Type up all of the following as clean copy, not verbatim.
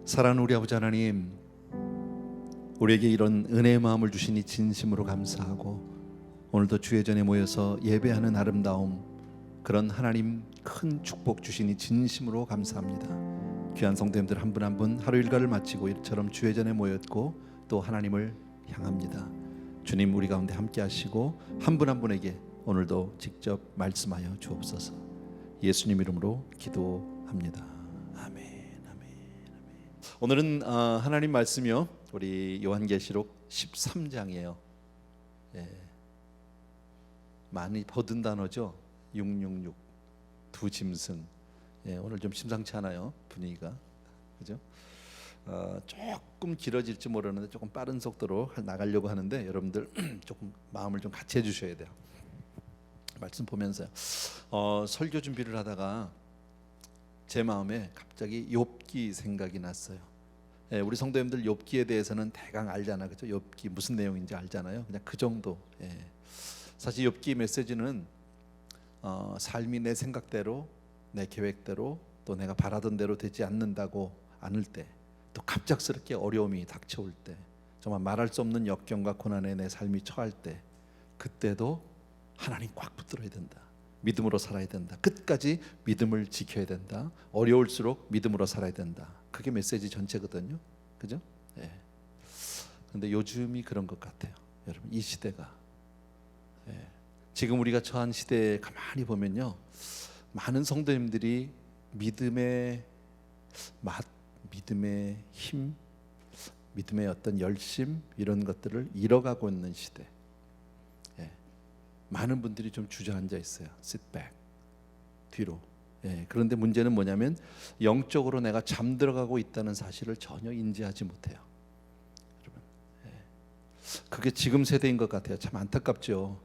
사랑하는 우리 아버지 하나님, 우리에게 이런 은혜의 마음을 주시니 진심으로 감사하고, 오늘도 주의 전에 모여서 예배하는 아름다움, 그런 하나님 큰 축복 주시니 진심으로 감사합니다. 귀한 성도님들 한 분 한 분 하루 일과를 마치고 이처럼 주의 전에 모였고 또 하나님을 향합니다. 주님, 우리 가운데 함께 하시고 한 분 한 분에게 오늘도 직접 말씀하여 주옵소서. 예수님 이름으로 기도합니다. 아멘, 아멘, 아멘. 오늘은 하나님 말씀이요, 우리 요한계시록 13장이에요. 많이 버든 단어죠. 666 두 짐승. 오늘 좀 심상치 않아요, 분위기가. 그죠? 조금 길어질지 모르는데 조금 빠른 속도로 나가려고 하는데 여러분들 조금 마음을 좀 같이 해주셔야 돼요. 말씀 보면서요. 설교 준비를 하다가 제 마음에 갑자기 욥기 생각이 났어요. 우리 성도님들 욥기에 대해서는 대강 알잖아, 그죠? 욥기 무슨 내용인지 알잖아요. 그냥 그 정도. 사실 욥기 메시지는 삶이 내 생각대로, 내 계획대로, 또 내가 바라던 대로 되지 않는다고 않을 때, 또 갑작스럽게 어려움이 닥쳐올 때, 정말 말할 수 없는 역경과 고난에 내 삶이 처할 때, 그때도 하나님 꽉 붙들어야 된다. 믿음으로 살아야 된다. 끝까지 믿음을 지켜야 된다. 어려울수록 믿음으로 살아야 된다. 그게 메시지 전체거든요. 그죠? 근데 요즘이 그런 것 같아요. 여러분, 이 시대가, 지금 우리가 처한 시대에 가만히 보면요, 많은 성도님들이 믿음의 맛, 믿음의 힘, 믿음의 어떤 열심, 이런 것들을 잃어가고 있는 시대. 많은 분들이 좀 주저앉아 있어요. sit back, 뒤로. 그런데 문제는 뭐냐면 영적으로 내가 잠들어가고 있다는 사실을 전혀 인지하지 못해요. 여러분, 그게 지금 세대인 것 같아요. 참 안타깝죠.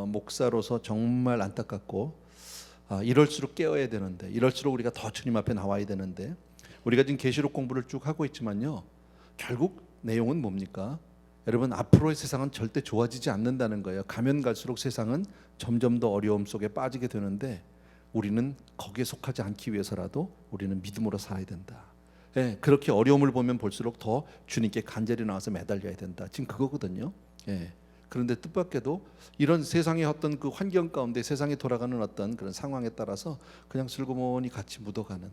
목사로서 정말 안타깝고, 이럴수록 깨어야 되는데, 이럴수록 우리가 더 주님 앞에 나와야 되는데, 우리가 지금 계시록 공부를 쭉 하고 있지만요, 결국 내용은 뭡니까? 여러분, 앞으로의 세상은 절대 좋아지지 않는다는 거예요. 가면 갈수록 세상은 점점 더 어려움 속에 빠지게 되는데, 우리는 거기에 속하지 않기 위해서라도 우리는 믿음으로 살아야 된다. 그렇게 어려움을 보면 볼수록 더 주님께 간절히 나와서 매달려야 된다. 지금 그거거든요. 그런데 뜻밖에도 이런 세상의 어떤 그 환경 가운데 세상이 돌아가는 어떤 그런 상황에 따라서 그냥 슬그머니 같이 묻어가는,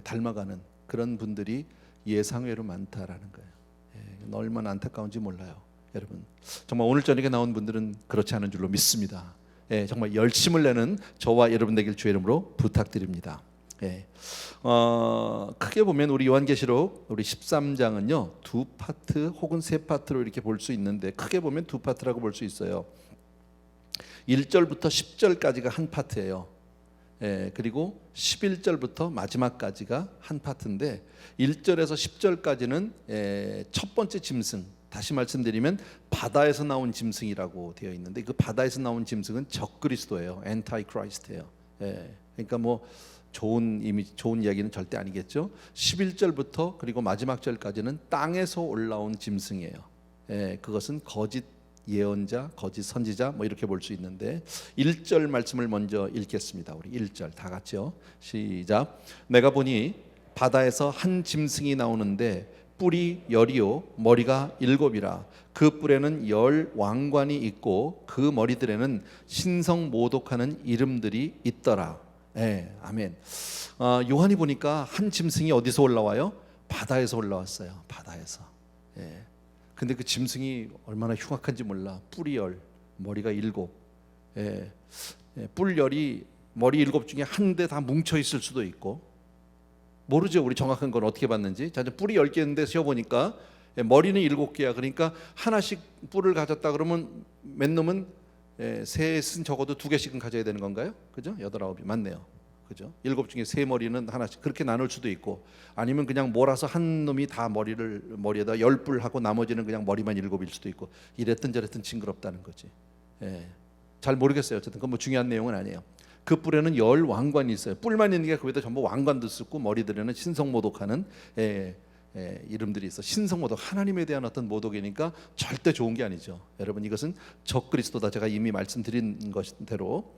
닮아가는 그런 분들이 예상외로 많다라는 거예요. 얼마나 안타까운지 몰라요. 여러분, 정말 오늘 저녁에 나온 분들은 그렇지 않은 줄로 믿습니다. 정말 열심을 내는 저와 여러분 되길 주의 이름으로 부탁드립니다. 크게 보면 우리 요한계시록 우리 13장은요 두 파트 혹은 세 파트로 이렇게 볼 수 있는데, 크게 보면 두 파트라고 볼 수 있어요. 1절부터 10절까지가 한 파트예요. 그리고 11절부터 마지막까지가 한 파트인데, 1절에서 10절까지는 첫 번째 짐승, 다시 말씀드리면 바다에서 나온 짐승이라고 되어 있는데, 그 바다에서 나온 짐승은 적그리스도예요. 엔타이크라이스트예요. 그러니까 뭐 좋은 이야기는 절대 아니겠죠. 11절부터 그리고 마지막 절까지는 땅에서 올라온 짐승이에요. 그것은 거짓 예언자, 거짓 선지자, 뭐 이렇게 볼 수 있는데, 1절 말씀을 먼저 읽겠습니다. 우리 1절 다 같이요. 시작. 내가 보니 바다에서 한 짐승이 나오는데 뿔이 10이요 머리가 7이라. 그 뿔에는 10 왕관이 있고 그 머리들에는 신성 모독하는 이름들이 있더라. 아멘. 요한이 보니까 한 짐승이 어디서 올라와요? 바다에서 올라왔어요. 바다에서. 근데 그 짐승이 얼마나 흉악한지 몰라. 뿔이 10, 머리가 7. 뿔 10이 머리 7 중에 한 대 다 뭉쳐 있을 수도 있고, 모르죠. 우리 정확한 건 어떻게 봤는지. 자, 뿔이 10개인데 세어보니까 머리는 7개야. 그러니까 하나씩 뿔을 가졌다 그러면 맨 놈은 셋은 적어도 2개씩은 가져야 되는 건가요? 그죠? 8, 9이 맞네요. 그죠? 7 중에 3머리는 하나씩, 그렇게 나눌 수도 있고, 아니면 그냥 몰아서 한 놈이 다 머리에다 10뿔 하고 나머지는 그냥 머리만 7일 수도 있고, 이랬든 저랬든 징그럽다는 거지. 잘 모르겠어요. 어쨌든 그건 뭐 중요한 내용은 아니에요. 그 뿔에는 10 왕관이 있어요. 뿔만 있는 게 그 위에다 전부 왕관도 쓰고 머리들에는 신성모독하는 이름들이 있어. 신성모독, 하나님에 대한 어떤 모독이니까 절대 좋은 게 아니죠. 여러분, 이것은 적그리스도다. 제가 이미 말씀드린 것대로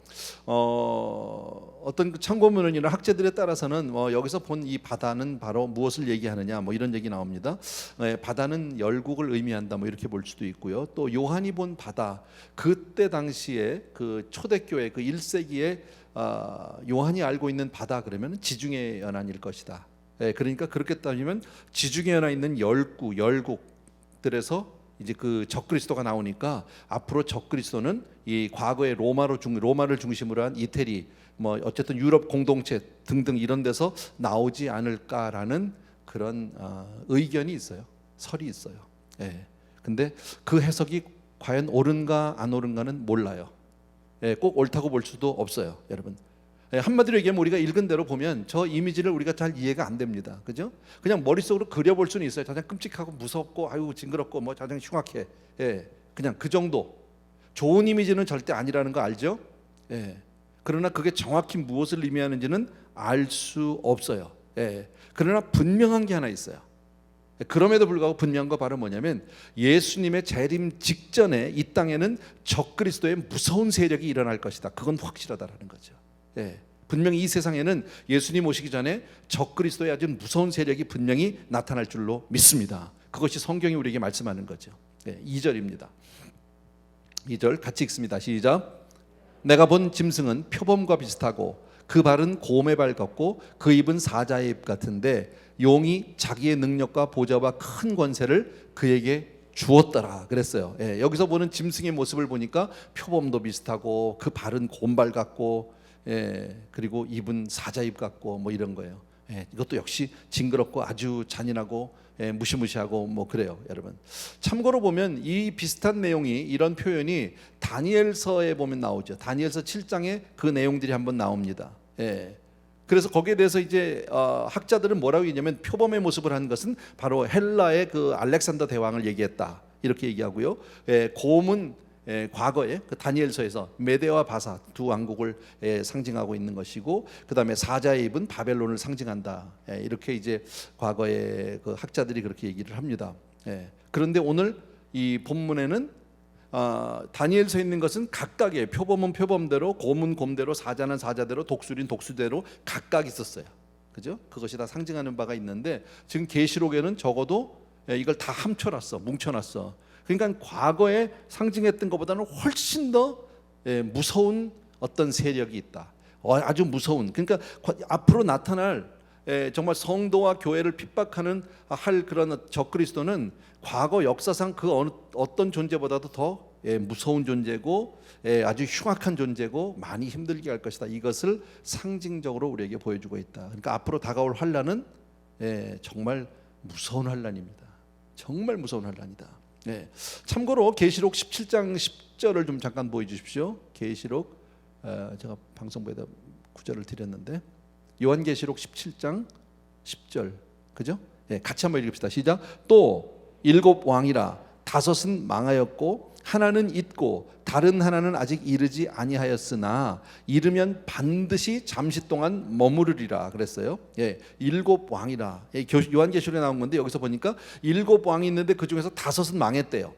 어떤 참고문헌이나 학자들에 따라서는 여기서 본 이 바다는 바로 무엇을 얘기하느냐, 이런 얘기 나옵니다. 바다는 열국을 의미한다, 이렇게 볼 수도 있고요. 또 요한이 본 바다, 그때 당시에 그 초대교회 그 1세기에 요한이 알고 있는 바다 그러면 지중해 연안일 것이다. 그러니까 그렇게 따지면 지중해 연안에 있는 열국들에서 이제 그 적그리스도가 나오니까 앞으로 적그리스도는 이 과거의 로마를 중심으로 한 이태리, 어쨌든 유럽 공동체 등등 이런 데서 나오지 않을까라는 그런 의견이 있어요. 설이 있어요. 근데 그 해석이 과연 옳은가 안 옳은가는 몰라요. 꼭 옳다고 볼 수도 없어요, 여러분. 한마디로 얘기하면 우리가 읽은 대로 보면 저 이미지를 우리가 잘 이해가 안 됩니다. 그죠? 그냥 머릿속으로 그려볼 수는 있어요. 가장 끔찍하고 무섭고 아유 징그럽고 가장 흉악해. 그냥 그 정도. 좋은 이미지는 절대 아니라는 거 알죠? 그러나 그게 정확히 무엇을 의미하는지는 알 수 없어요. 그러나 분명한 게 하나 있어요. 그럼에도 불구하고 분명한 거 바로 뭐냐면 예수님의 재림 직전에 이 땅에는 적그리스도의 무서운 세력이 일어날 것이다. 그건 확실하다라는 거죠. 분명히 이 세상에는 예수님 오시기 전에 적그리스도의 아주 무서운 세력이 분명히 나타날 줄로 믿습니다. 그것이 성경이 우리에게 말씀하는 거죠. 2절입니다. 2절 같이 읽습니다. 시작. 내가 본 짐승은 표범과 비슷하고 그 발은 곰의 발 같고 그 입은 사자의 입 같은데 용이 자기의 능력과 보좌와 큰 권세를 그에게 주었더라 그랬어요. 여기서 보는 짐승의 모습을 보니까 표범도 비슷하고 그 발은 곰발 같고 그리고 입은 사자 입 같고 이런 거예요. 이것도 역시 징그럽고 아주 잔인하고 무시무시하고 그래요, 여러분. 참고로 보면 이 비슷한 내용이 이런 표현이 다니엘서에 보면 나오죠. 다니엘서 7장에 그 내용들이 한번 나옵니다. 그래서 거기에 대해서 이제 학자들은 뭐라고 얘기냐면 표범의 모습을 한 것은 바로 헬라의 그 알렉산더 대왕을 얘기했다 이렇게 얘기하고요. 곰은 과거에 그 다니엘서에서 메데와 바사 두 왕국을 상징하고 있는 것이고, 그 다음에 사자의 입은 바벨론을 상징한다. 이렇게 이제 과거에 그 학자들이 그렇게 얘기를 합니다. 그런데 오늘 이 본문에는 다니엘서에 있는 것은 각각의 표범은 표범대로, 곰은 곰대로, 사자는 사자대로, 독수리는 독수대로 각각 있었어요. 그죠? 그것이 다 상징하는 바가 있는데 지금 계시록에는 적어도 이걸 다 함춰놨어, 뭉쳐놨어. 그러니까 과거에 상징했던 것보다는 훨씬 더 무서운 어떤 세력이 있다. 아주 무서운. 그러니까 앞으로 나타날 정말 성도와 교회를 핍박하는 할 그런 적그리스도는 과거 역사상 그 어떤 존재보다도 더 무서운 존재고 아주 흉악한 존재고 많이 힘들게 할 것이다. 이것을 상징적으로 우리에게 보여주고 있다. 그러니까 앞으로 다가올 환난은 정말 무서운 환난입니다. 정말 무서운 환난이다. 참고로 계시록 17장 10절을 좀 잠깐 보여주십시오. 계시록 제가 방송부에다 구절을 드렸는데 요한계시록 17장 10절 그죠? 같이 한번 읽읍시다. 시작. 또 일곱 왕이라 다섯은 망하였고 하나는 있고 다른 하나는 아직 이르지 아니하였으나 이르면 반드시 잠시 동안 머무르리라 그랬어요. 일곱 왕이라 요한계시록에 나온 건데 여기서 보니까 일곱 왕이 있는데 그 중에서 다섯은 망했대요.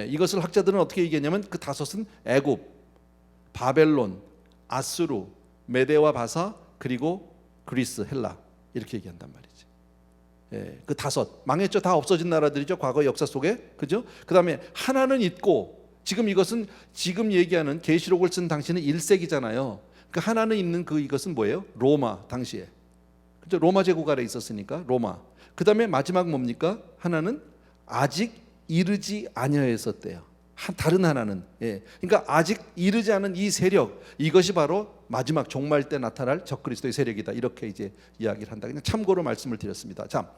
이것을 학자들은 어떻게 얘기했냐면 그 다섯은 애굽, 바벨론, 아수르, 메데와 바사 그리고 그리스, 헬라 이렇게 얘기한단 말이지. 그 다섯 망했죠. 다 없어진 나라들이죠. 과거 역사 속에 그죠? 그 다음에 하나는 있고 지금 이것은 지금 얘기하는 계시록을 쓴 당시는 1세기잖아요. 그 하나는 있는 그 이것은 뭐예요? 로마 당시에 그죠? 로마 제국 아래 있었으니까 로마. 그 다음에 마지막 뭡니까? 하나는 아직 이르지 아니하였었대요. 다른 하나는 그러니까 아직 이르지 않은 이 세력 이것이 바로 마지막 종말 때 나타날 적그리스도의 세력이다. 이렇게 이제 이야기를 한다. 그냥 참고로 말씀을 드렸습니다. 자,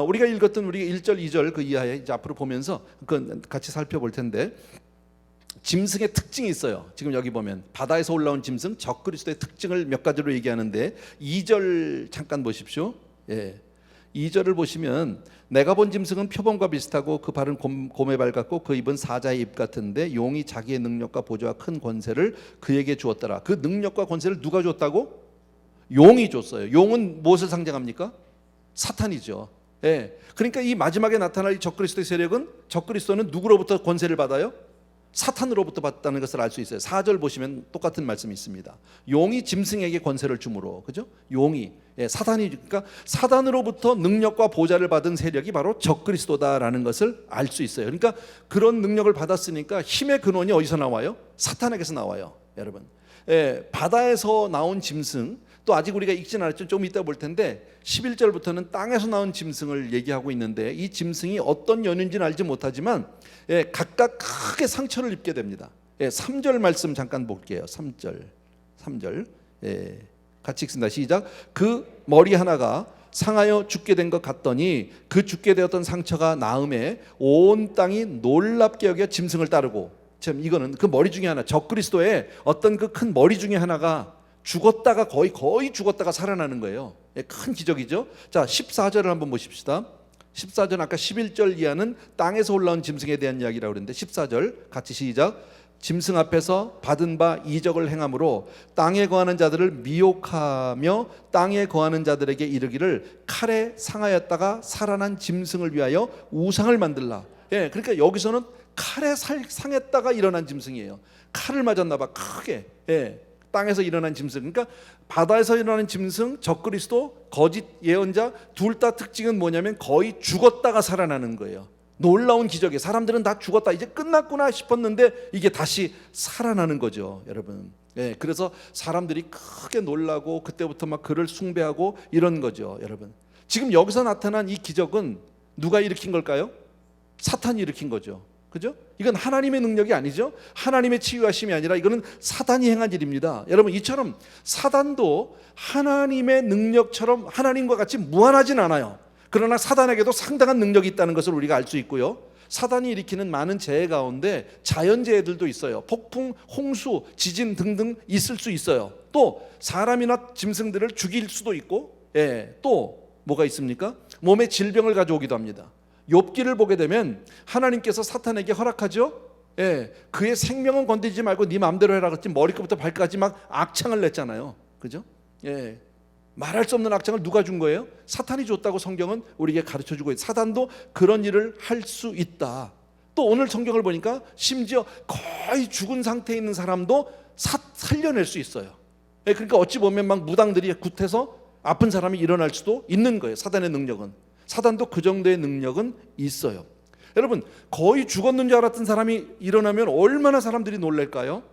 우리가 읽었던 우리가 1절, 2절 그 이하에 이제 앞으로 보면서 그 같이 살펴볼 텐데 짐승의 특징이 있어요. 지금 여기 보면 바다에서 올라온 짐승 적그리스도의 특징을 몇 가지로 얘기하는데 2절 잠깐 보십시오. 2절을 보시면 내가 본 짐승은 표범과 비슷하고 그 발은 곰의 발 같고 그 입은 사자의 입 같은데 용이 자기의 능력과 보좌와 큰 권세를 그에게 주었더라. 그 능력과 권세를 누가 줬다고? 용이 줬어요. 용은 무엇을 상징합니까? 사탄이죠. 예. 그러니까 이 마지막에 나타날 이 적그리스도의 세력은, 적그리스도는 누구로부터 권세를 받아요? 사탄으로부터 받다는 것을 알 수 있어요. 4절 보시면 똑같은 말씀이 있습니다. 용이 짐승에게 권세를 주므로, 그죠? 용이, 사단이, 그러니까 사단으로부터 능력과 보좌를 받은 세력이 바로 적그리스도다라는 것을 알 수 있어요. 그러니까 그런 능력을 받았으니까 힘의 근원이 어디서 나와요? 사탄에게서 나와요, 여러분. 바다에서 나온 짐승, 또 아직 우리가 읽지는 않았죠. 좀 이따 볼 텐데 11절부터는 땅에서 나온 짐승을 얘기하고 있는데, 이 짐승이 어떤 연유인지는 알지 못하지만 각각 크게 상처를 입게 됩니다. 3절 말씀 잠깐 볼게요. 3절 같이 읽습니다. 시작. 그 머리 하나가 상하여 죽게 된 것 같더니 그 죽게 되었던 상처가 나음에 온 땅이 놀랍게 여겨 짐승을 따르고. 참, 이거는 그 머리 중에 하나, 적그리스도의 어떤 그 큰 머리 중에 하나가 죽었다가 거의 죽었다가 살아나는 거예요. 큰 기적이죠. 자, 14절을 한번 보십시다. 14절 아까 11절 이하는 땅에서 올라온 짐승에 대한 이야기라고 그랬는데, 14절 같이 시작. 짐승 앞에서 받은 바 이적을 행함으로 땅에 거하는 자들을 미혹하며 땅에 거하는 자들에게 이르기를 칼에 상하였다가 살아난 짐승을 위하여 우상을 만들라. 그러니까 여기서는 칼에 상했다가 일어난 짐승이에요. 칼을 맞았나 봐, 크게. 땅에서 일어난 짐승, 그러니까 바다에서 일어나는 짐승, 적그리스도, 거짓 예언자, 둘 다 특징은 뭐냐면 거의 죽었다가 살아나는 거예요. 놀라운 기적이에요. 사람들은 다 죽었다, 이제 끝났구나 싶었는데 이게 다시 살아나는 거죠, 여러분. 그래서 사람들이 크게 놀라고 그때부터 막 그를 숭배하고 이런 거죠, 여러분. 지금 여기서 나타난 이 기적은 누가 일으킨 걸까요? 사탄이 일으킨 거죠. 그죠? 이건 하나님의 능력이 아니죠. 하나님의 치유하심이 아니라 이거는 사단이 행한 일입니다. 여러분, 이처럼 사단도 하나님의 능력처럼 하나님과 같이 무한하진 않아요. 그러나 사단에게도 상당한 능력이 있다는 것을 우리가 알 수 있고요. 사단이 일으키는 많은 재해 가운데 자연재해들도 있어요. 폭풍, 홍수, 지진 등등 있을 수 있어요. 또 사람이나 짐승들을 죽일 수도 있고, 또 뭐가 있습니까? 몸에 질병을 가져오기도 합니다. 욥기를 보게 되면 하나님께서 사탄에게 허락하죠. 그의 생명은 건드리지 말고 네 마음대로 해라 그랬지, 머리끝부터 발끝까지 막 악창을 냈잖아요. 그죠? 말할 수 없는 악창을 누가 준 거예요? 사탄이 줬다고 성경은 우리에게 가르쳐주고 있어요. 사단도 그런 일을 할 수 있다. 또 오늘 성경을 보니까 심지어 거의 죽은 상태에 있는 사람도 살려낼 수 있어요. 그러니까 어찌 보면 막 무당들이 굿해서 아픈 사람이 일어날 수도 있는 거예요. 사단의 능력은. 사단도 그 정도의 능력은 있어요. 여러분, 거의 죽었는 줄 알았던 사람이 일어나면 얼마나 사람들이 놀랄까요?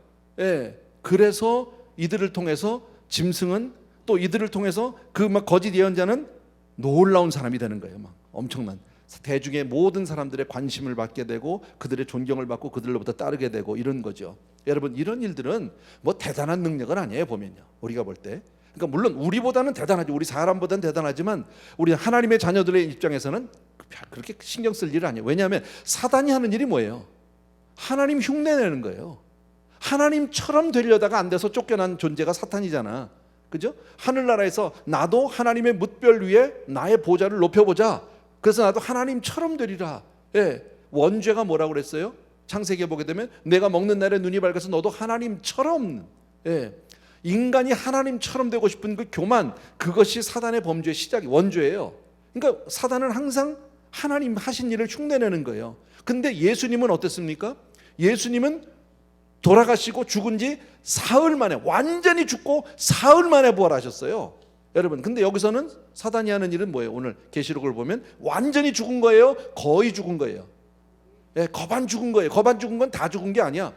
그래서 이들을 통해서 짐승은, 또 이들을 통해서 그 막 거짓 예언자는 놀라운 사람이 되는 거예요. 막 엄청난 대중의 모든 사람들의 관심을 받게 되고 그들의 존경을 받고 그들로부터 따르게 되고 이런 거죠. 여러분, 이런 일들은 뭐 대단한 능력은 아니에요. 보면요, 우리가 볼 때. 그러니까 물론 우리보다는 대단하죠. 우리 사람보다는 대단하지만 우리 하나님의 자녀들의 입장에서는 그렇게 신경 쓸 일은 아니에요. 왜냐하면 사단이 하는 일이 뭐예요? 하나님 흉내내는 거예요. 하나님처럼 되려다가 안 돼서 쫓겨난 존재가 사탄이잖아. 그죠? 하늘나라에서 나도 하나님의 뭇별 위에 나의 보좌를 높여보자. 그래서 나도 하나님처럼 되리라. 원죄가 뭐라고 그랬어요? 창세기에 보게 되면 내가 먹는 날에 눈이 밝아서 너도 하나님처럼. 인간이 하나님처럼 되고 싶은 그 교만, 그것이 사단의 범죄의 시작이, 원죄예요. 그러니까 사단은 항상 하나님 하신 일을 흉내내는 거예요. 근데 예수님은 어땠습니까? 예수님은 돌아가시고 죽은 지 사흘 만에, 완전히 죽고 사흘 만에 부활하셨어요. 여러분, 근데 여기서는 사단이 하는 일은 뭐예요? 오늘 계시록을 보면 완전히 죽은 거예요? 거의 죽은 거예요? 거반 죽은 거예요. 거반 죽은 건 다 죽은 게 아니야.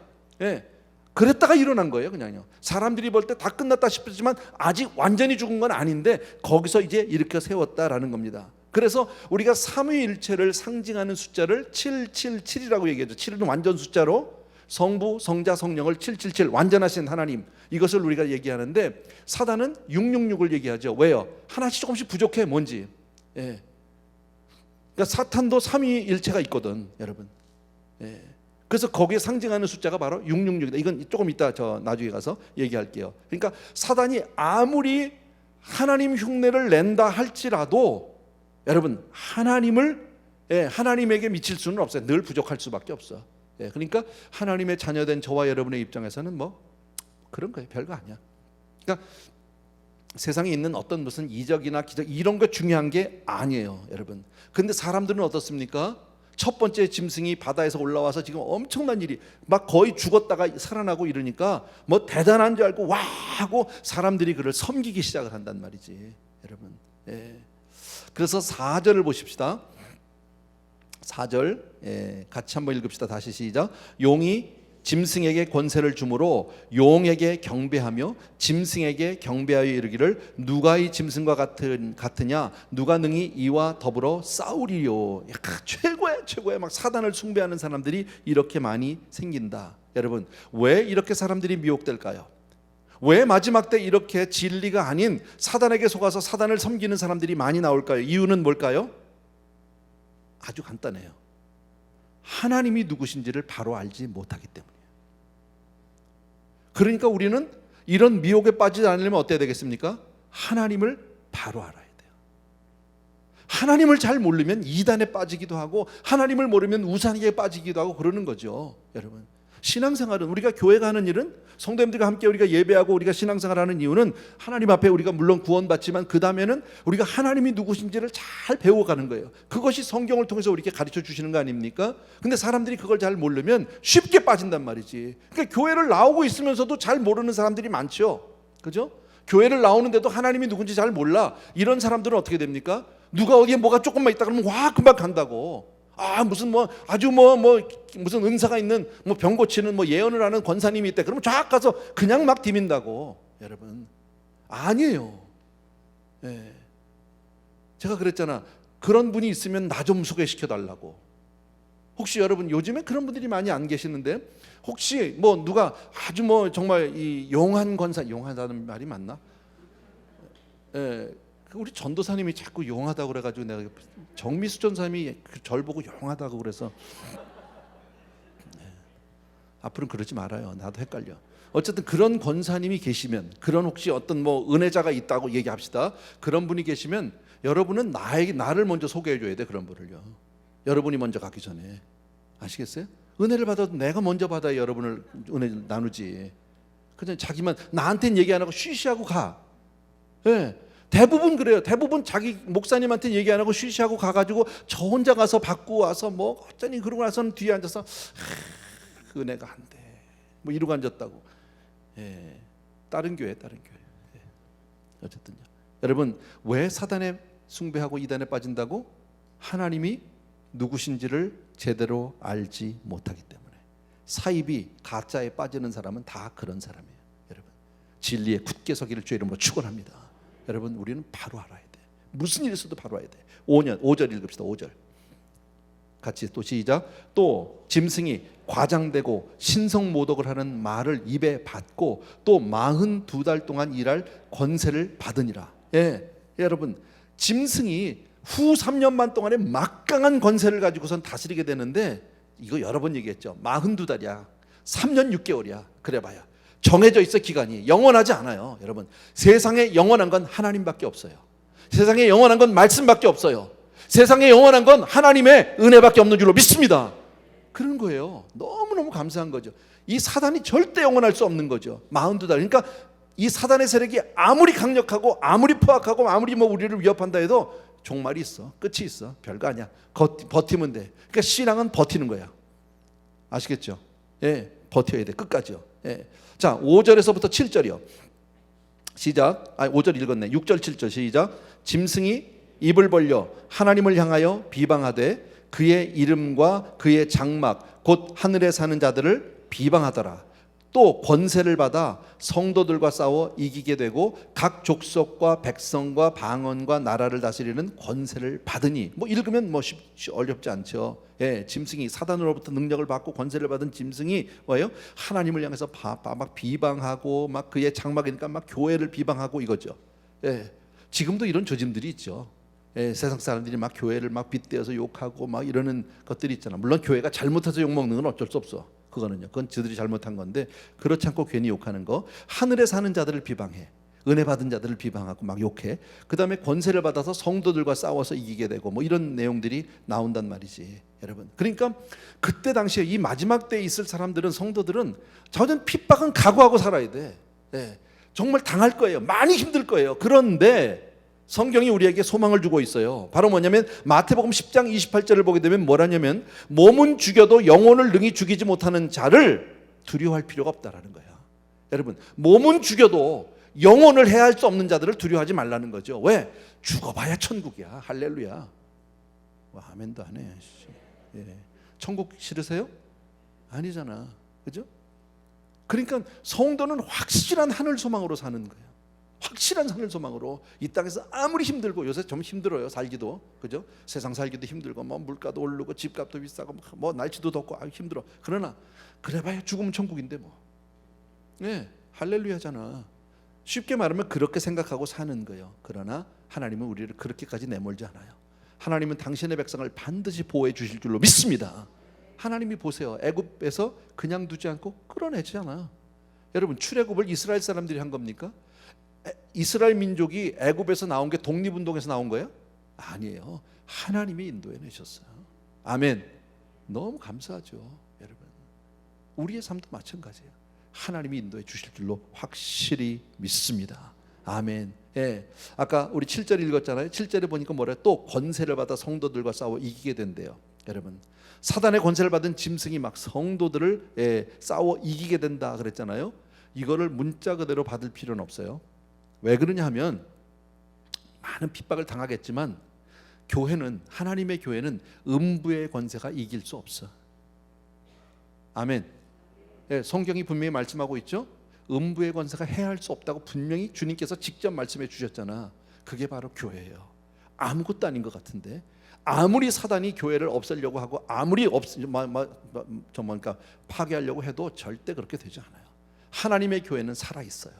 그랬다가 일어난 거예요. 그냥요. 사람들이 볼 때 다 끝났다 싶지만 아직 완전히 죽은 건 아닌데 거기서 이제 일으켜 세웠다라는 겁니다. 그래서 우리가 삼위일체를 상징하는 숫자를 777이라고 얘기하죠. 7은 완전 숫자로 성부, 성자, 성령을 777, 완전하신 하나님, 이것을 우리가 얘기하는데 사단은 666을 얘기하죠. 왜요? 하나씩 조금씩 부족해. 뭔지. 그러니까 사탄도 삼위일체가 있거든, 여러분. 그래서 거기에 상징하는 숫자가 바로 666이다. 이건 조금 이따 저 나중에 가서 얘기할게요. 그러니까 사단이 아무리 하나님 흉내를 낸다 할지라도 여러분, 하나님에게 미칠 수는 없어요. 늘 부족할 수밖에 없어. 그러니까 하나님의 자녀된 저와 여러분의 입장에서는 뭐 그런 거예요. 별거 아니야. 그러니까 세상에 있는 어떤 무슨 이적이나 기적 이런 거 중요한 게 아니에요, 여러분. 근데 사람들은 어떻습니까? 첫 번째 짐승이 바다에서 올라와서 지금 엄청난 일이 막 거의 죽었다가 살아나고 이러니까 뭐 대단한 줄 알고 와 하고 사람들이 그를 섬기기 시작을 한단 말이지, 여러분. 예. 그래서 4절을 보십시다. 4절 같이 한번 읽읍시다. 다시 시작. 용이 짐승에게 권세를 주므로 용에게 경배하며 짐승에게 경배하여 이르기를 누가 이 짐승과 같으냐 누가 능히 이와 더불어 싸우리요. 최고야. 막 사단을 숭배하는 사람들이 이렇게 많이 생긴다. 여러분, 왜 이렇게 사람들이 미혹될까요? 왜 마지막 때 이렇게 진리가 아닌 사단에게 속아서 사단을 섬기는 사람들이 많이 나올까요? 이유는 뭘까요? 아주 간단해요. 하나님이 누구신지를 바로 알지 못하기 때문이에요. 그러니까 우리는 이런 미혹에 빠지지 않으려면 어때야 되겠습니까? 하나님을 바로 알아야 돼요. 하나님을 잘 모르면 이단에 빠지기도 하고 하나님을 모르면 우상에 빠지기도 하고 그러는 거죠, 여러분. 신앙생활은 우리가 교회가 하는 일은 성도님들과 함께 우리가 예배하고 우리가 신앙생활하는 이유는 하나님 앞에 우리가 물론 구원받지만 그 다음에는 우리가 하나님이 누구신지를 잘 배워가는 거예요. 그것이 성경을 통해서 우리에게 가르쳐 주시는 거 아닙니까? 근데 사람들이 그걸 잘 모르면 쉽게 빠진단 말이지. 그러니까 교회를 나오고 있으면서도 잘 모르는 사람들이 많죠, 그죠? 교회를 나오는데도 하나님이 누군지 잘 몰라. 이런 사람들은 어떻게 됩니까? 누가 어디에 뭐가 조금만 있다 그러면 와 금방 간다고. 무슨 뭐 아주 무슨 은사가 있는 뭐 병 고치는 뭐 예언을 하는 권사님이 있대. 그러면 쫙 가서 그냥 막 디민다고. 여러분, 아니에요. 예. 제가 그랬잖아. 그런 분이 있으면 나 좀 소개시켜 달라고. 혹시 여러분 요즘에 그런 분들이 많이 안 계시는데 혹시 뭐 누가 아주 뭐 정말 이 용한 권사, 용하다는 말이 맞나? 예. 우리 전도사님이 자꾸 용하다고 그래가지고 내가 정미수 전사님이 절 보고 용하다고 그래서 앞으로는 그러지 말아요. 나도 헷갈려. 어쨌든 그런 권사님이 계시면, 그런 혹시 어떤 뭐 은혜자가 있다고 얘기합시다. 그런 분이 계시면 여러분은 나를 먼저 소개해 줘야 돼. 그런 분을요. 여러분이 먼저 가기 전에. 아시겠어요? 은혜를 받아도 내가 먼저 받아야 여러분을 은혜 나누지. 그냥 자기만 나한테는 얘기 안 하고 쉬쉬하고 가. 예. 대부분 그래요. 대부분 자기 목사님한테 얘기 안 하고 쉬쉬하고 가가지고 저 혼자 가서 받고 와서 뭐 어쩌니 그러고 나서는 뒤에 앉아서 그 은혜가 안 돼. 뭐 이러고 앉았다고. 예. 다른 교회. 예. 어쨌든요. 여러분, 왜 사단에 숭배하고 이단에 빠진다고? 하나님이 누구신지를 제대로 알지 못하기 때문에. 사입이 가짜에 빠지는 사람은 다 그런 사람이에요. 여러분, 진리에 굳게 서기를 주의 이름으로 축원합니다. 여러분, 우리는 바로 알아야 돼. 무슨 일 있어도 바로 알아야 돼. 5절 읽읍시다. 5절 같이 또 시작. 또 짐승이 과장되고 신성모독을 하는 말을 입에 받고 또 42달 동안 일할 권세를 받으니라. 예, 여러분, 짐승이 후 3년만 동안에 막강한 권세를 가지고선 다스리게 되는데, 이거 여러 번 얘기했죠. 42달이야 3년 6개월이야 그래봐야 정해져 있어. 기간이 영원하지 않아요. 여러분, 세상에 영원한 건 하나님밖에 없어요. 세상에 영원한 건 말씀밖에 없어요. 세상에 영원한 건 하나님의 은혜밖에 없는 줄로 믿습니다. 그런 거예요. 너무너무 감사한 거죠. 이 사단이 절대 영원할 수 없는 거죠. 42달. 그러니까 이 사단의 세력이 아무리 강력하고 아무리 포악하고 아무리 뭐 우리를 위협한다 해도 종말이 있어. 끝이 있어. 별거 아니야. 버티면 돼. 그러니까 신앙은 버티는 거야. 아시겠죠? 예, 버텨야 돼. 끝까지요. 예. 자, 5절에서부터 7절이요. 시작. 5절 읽었네. 6절 7절 시작. 짐승이 입을 벌려 하나님을 향하여 비방하되 그의 이름과 그의 장막 곧 하늘에 사는 자들을 비방하더라. 또 권세를 받아 성도들과 싸워 이기게 되고 각 족속과 백성과 방언과 나라를 다스리는 권세를 받으니. 뭐 읽으면 뭐 어렵지 않죠. 예, 짐승이 사단으로부터 능력을 받고 권세를 받은 짐승이 뭐예요? 하나님을 향해서 막 비방하고 막 그의 장막이니까 막 교회를 비방하고 이거죠. 예, 지금도 이런 조짐들이 있죠. 예, 세상 사람들이 막 교회를 막 빗대어서 욕하고 막 이러는 것들이 있잖아. 물론 교회가 잘못해서 욕먹는 건 어쩔 수 없어. 그건 저들이 잘못한 건데, 그렇지 않고 괜히 욕하는 거. 하늘에 사는 자들을 비방해. 은혜 받은 자들을 비방하고 막 욕해. 그 다음에 권세를 받아서 성도들과 싸워서 이기게 되고 뭐 이런 내용들이 나온단 말이지, 여러분. 그러니까 그때 당시에 이 마지막 때에 있을 사람들은, 성도들은 저는 핍박은 각오하고 살아야 돼. 네. 정말 당할 거예요. 많이 힘들 거예요. 그런데 성경이 우리에게 소망을 주고 있어요. 바로 뭐냐면 마태복음 10장 28절을 보게 되면 뭐라냐면 몸은 죽여도 영혼을 능히 죽이지 못하는 자를 두려워할 필요가 없다라는 거예요. 여러분, 몸은 죽여도 영혼을 해할 수 없는 자들을 두려워하지 말라는 거죠. 왜? 죽어봐야 천국이야. 할렐루야. 와, 아멘도 안 해. 예. 천국 싫으세요? 아니잖아. 그죠? 그러니까 성도는 확실한 하늘 소망으로 사는 거예요. 확실한 하늘 소망으로 이 땅에서 아무리 힘들고, 요새 좀 힘들어요 살기도, 그죠? 세상 살기도 힘들고 뭐 물가도 오르고 집값도 비싸고 뭐 날씨도 덥고 힘들어. 그러나 그래봐야 죽으면 천국인데 뭐. 네, 할렐루야잖아. 쉽게 말하면 그렇게 생각하고 사는 거예요. 그러나 하나님은 우리를 그렇게까지 내몰지 않아요. 하나님은 당신의 백성을 반드시 보호해 주실 줄로 믿습니다. 하나님이 보세요. 애굽에서 그냥 두지 않고 끌어내잖아. 여러분, 출애굽을 이스라엘 사람들이 한 겁니까? 이스라엘 민족이 애굽에서 나온 게 독립운동에서 나온 거예요? 아니에요. 하나님이 인도해 내셨어요. 아멘. 너무 감사하죠, 여러분. 우리의 삶도 마찬가지예요. 하나님이 인도해 주실 줄로 확실히 믿습니다. 아멘. 예. 아까 우리 7절 읽었잖아요. 7절에 보니까 뭐래요? 또 권세를 받아 성도들과 싸워 이기게 된대요. 여러분, 사단의 권세를 받은 짐승이 막 성도들을 싸워 이기게 된다 그랬잖아요. 이거를 문자 그대로 받을 필요는 없어요. 왜 그러냐 하면 많은 핍박을 당하겠지만 교회는, 하나님의 교회는 음부의 권세가 이길 수 없어. 아멘. 예, 성경이 분명히 말씀하고 있죠. 음부의 권세가 해할 수 없다고 분명히 주님께서 직접 말씀해 주셨잖아. 그게 바로 교회예요. 아무것도 아닌 것 같은데 아무리 사단이 교회를 없애려고 하고 아무리 파괴하려고 해도 절대 그렇게 되지 않아요. 하나님의 교회는 살아있어요.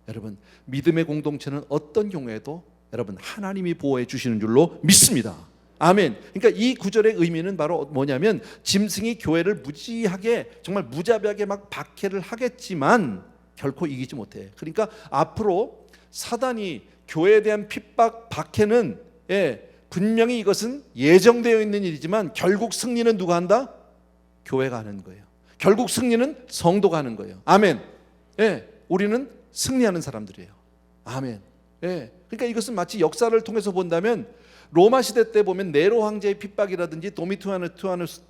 여러분, 믿음의 공동체는 어떤 경우에도 여러분 하나님이 보호해 주시는 줄로 믿습니다. 아멘. 그러니까 이 구절의 의미는 바로 뭐냐면 짐승이 교회를 무지하게 정말 무자비하게 막 박해를 하겠지만 결코 이기지 못해. 그러니까 앞으로 사단이 교회에 대한 핍박, 박해는 분명히 이것은 예정되어 있는 일이지만 결국 승리는 누가 한다? 교회가 하는 거예요. 결국 승리는 성도가 하는 거예요. 아멘. 우리는 승리하는 사람들이에요. 아멘. 그러니까 이것은 마치 역사를 통해서 본다면 로마 시대 때 보면 네로 황제의 핍박이라든지 도미티아누스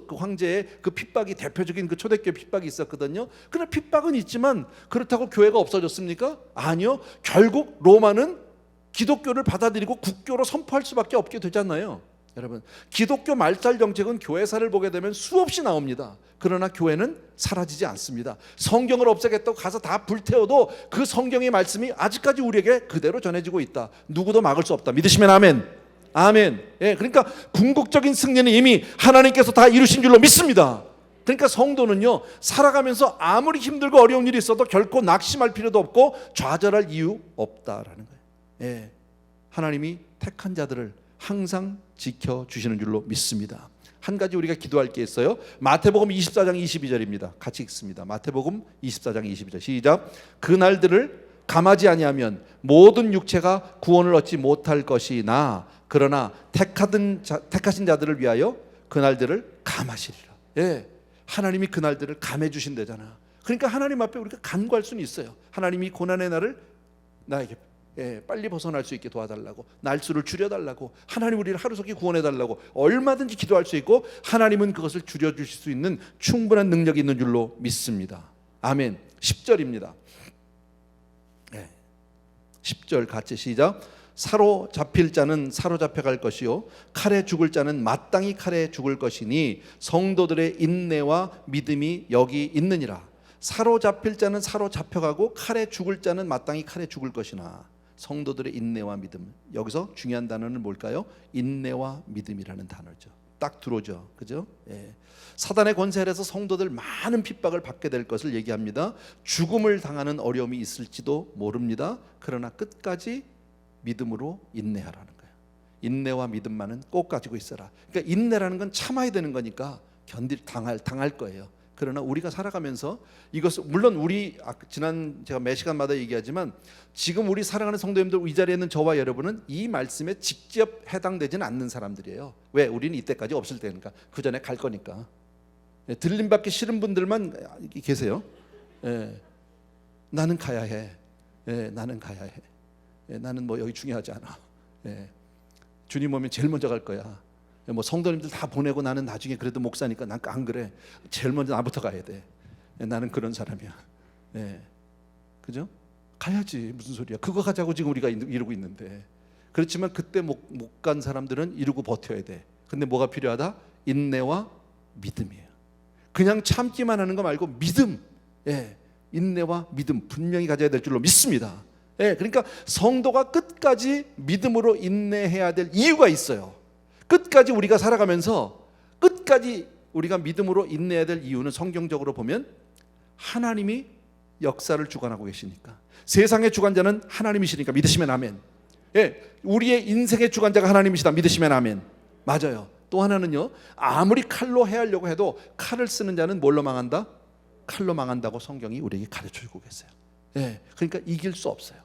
그 황제의 그 핍박이 대표적인 그 초대교회 핍박이 있었거든요. 그러나 핍박은 있지만 그렇다고 교회가 없어졌습니까? 아니요. 결국 로마는 기독교를 받아들이고 국교로 선포할 수밖에 없게 되잖아요. 여러분, 기독교 말살 정책은 교회사를 보게 되면 수없이 나옵니다. 그러나 교회는 사라지지 않습니다. 성경을 없애겠다고 가서 다 불태워도 그 성경의 말씀이 아직까지 우리에게 그대로 전해지고 있다. 누구도 막을 수 없다. 믿으시면 아멘. 아멘. 그러니까 궁극적인 승리는 이미 하나님께서 다 이루신 줄로 믿습니다. 그러니까 성도는요, 살아가면서 아무리 힘들고 어려운 일이 있어도 결코 낙심할 필요도 없고 좌절할 이유 없다라는 거예요. 하나님이 택한 자들을 항상 지켜주시는 줄로 믿습니다. 한 가지 우리가 기도할 게 있어요. 마태복음 24장 22절입니다. 같이 읽습니다. 마태복음 24장 22절 시작. 그 날들을 감하지 아니하면 모든 육체가 구원을 얻지 못할 것이나 그러나 택하신 자들을 위하여 그 날들을 감하시리라. 하나님이 그 날들을 감해 주신다잖아. 그러니까 하나님 앞에 우리가 간구할 수는 있어요. 하나님이 고난의 날을 나에게 빨리 벗어날 수 있게 도와달라고, 날수를 줄여달라고, 하나님 우리를 하루속히 구원해달라고 얼마든지 기도할 수 있고 하나님은 그것을 줄여주실 수 있는 충분한 능력이 있는 줄로 믿습니다. 아멘. 10절입니다. 10절 같이 시작. 사로잡힐 자는 사로잡혀갈 것이요 칼에 죽을 자는 마땅히 칼에 죽을 것이니 성도들의 인내와 믿음이 여기 있느니라. 사로잡힐 자는 사로잡혀가고 칼에 죽을 자는 마땅히 칼에 죽을 것이나 성도들의 인내와 믿음. 여기서 중요한 단어는 뭘까요? 인내와 믿음이라는 단어죠. 딱 들어오죠. 그죠? 사단의 권세 아래서 성도들 많은 핍박을 받게 될 것을 얘기합니다. 죽음을 당하는 어려움이 있을지도 모릅니다. 그러나 끝까지 믿음으로 인내하라는 거예요. 인내와 믿음만은 꼭 가지고 있어라. 그러니까 인내라는 건 참아야 되는 거니까 당할 거예요. 그러나 우리가 살아가면서 이것을 물론 우리 지난 제가 매 시간마다 얘기하지만 지금 우리 사랑하는 성도님들 이 자리에 있는 저와 여러분은 이 말씀에 직접 해당되지는 않는 사람들이에요. 왜? 우리는 이때까지 없을 때니까. 그 전에 갈 거니까. 들림받기 싫은 분들만 계세요. 나는 가야 해. 나는 가야 해. 나는 뭐 여기 중요하지 않아. 주님 오면 제일 먼저 갈 거야. 뭐 성도님들 다 보내고 나는 나중에 그래도 목사니까 난 안 그래. 제일 먼저 나부터 가야 돼. 나는 그런 사람이야. 그죠? 가야지. 무슨 소리야. 그거 가자고 지금 우리가 이러고 있는데. 그렇지만 그때 못 간 사람들은 이러고 버텨야 돼. 근데 뭐가 필요하다? 인내와 믿음이에요. 그냥 참기만 하는 거 말고 믿음. 인내와 믿음 분명히 가져야 될 줄로 믿습니다. 그러니까 성도가 끝까지 믿음으로 인내해야 될 이유가 있어요. 끝까지 우리가 살아가면서 끝까지 우리가 믿음으로 인내해야 될 이유는 성경적으로 보면 하나님이 역사를 주관하고 계시니까. 세상의 주관자는 하나님이시니까 믿으시면 아멘. 우리의 인생의 주관자가 하나님이시다 믿으시면 아멘. 맞아요. 또 하나는요, 아무리 칼로 해하려고 해도 칼을 쓰는 자는 뭘로 망한다? 칼로 망한다고 성경이 우리에게 가르쳐주고 계세요. 그러니까 이길 수 없어요.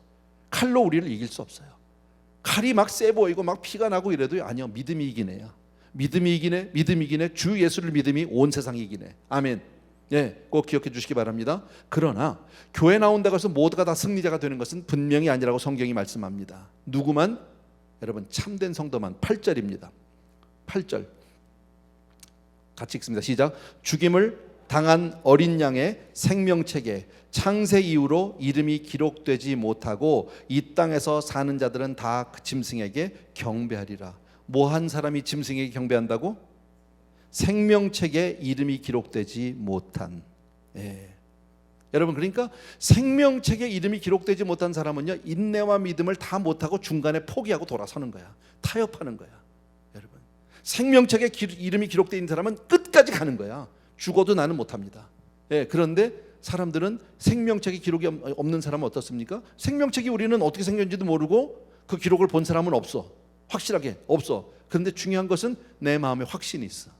칼로 우리를 이길 수 없어요. 칼이 막 세 보이고 막 피가 나고 이래도 아니요, 믿음이 이기네요. 믿음이 이기네. 믿음이 이기네. 주 예수를 믿음이 온 세상이 이기네. 아멘. 꼭 기억해 주시기 바랍니다. 그러나 교회 나온다고 해서 모두가 다 승리자가 되는 것은 분명히 아니라고 성경이 말씀합니다. 누구만? 여러분 참된 성도만. 8절입니다. 8절 같이 읽습니다. 시작. 죽임을 당한 어린 양의 생명책에 창세 이후로 이름이 기록되지 못하고 이 땅에서 사는 자들은 다 그 짐승에게 경배하리라. 뭐 한 사람이 짐승에게 경배한다고? 생명책에 이름이 기록되지 못한. 여러분 그러니까 생명책에 이름이 기록되지 못한 사람은요, 인내와 믿음을 다 못하고 중간에 포기하고 돌아서는 거야. 타협하는 거야. 여러분 생명책에 이름이 기록되어 있는 사람은 끝까지 가는 거야. 죽어도 나는 못합니다. 그런데 사람들은 생명책에 기록이 없는 사람은 어떻습니까? 생명책이 우리는 어떻게 생겼는지도 모르고 그 기록을 본 사람은 없어. 확실하게 없어. 그런데 중요한 것은 내 마음에 확신이 있어.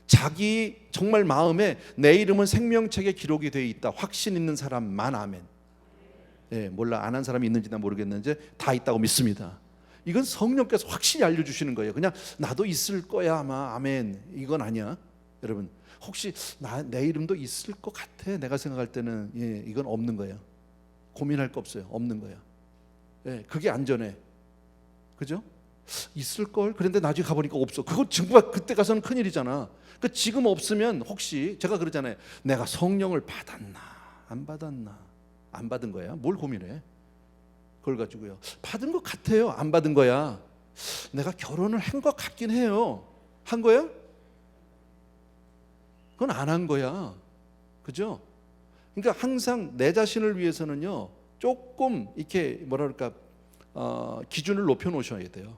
자기 정말 마음에 내 이름은 생명책에 기록이 되어 있다. 확신 있는 사람만 아멘. 몰라 안 한 사람이 있는지 난 모르겠는데 다 있다고 믿습니다. 이건 성령께서 확실히 알려주시는 거예요. 그냥 나도 있을 거야 아마 아멘 이건 아니야. 여러분 혹시 내 이름도 있을 것 같아 내가 생각할 때는 이건 없는 거예요. 고민할 거 없어요. 없는 거야. 그게 안전해. 그죠? 있을 걸. 그런데 나중에 가보니까 없어. 그거 증거 그때 가서는 큰일이잖아. 그 지금 없으면 혹시 제가 그러잖아요. 내가 성령을 받았나 안 받았나. 안 받은 거야. 뭘 고민해? 그걸 가지고요. 받은 것 같아요. 안 받은 거야. 내가 결혼을 한 것 같긴 해요. 한 거야? 그건 안 한 거야. 그죠? 그러니까 항상 내 자신을 위해서는요, 조금 이렇게 뭐라 그럴까 기준을 높여 놓으셔야 돼요.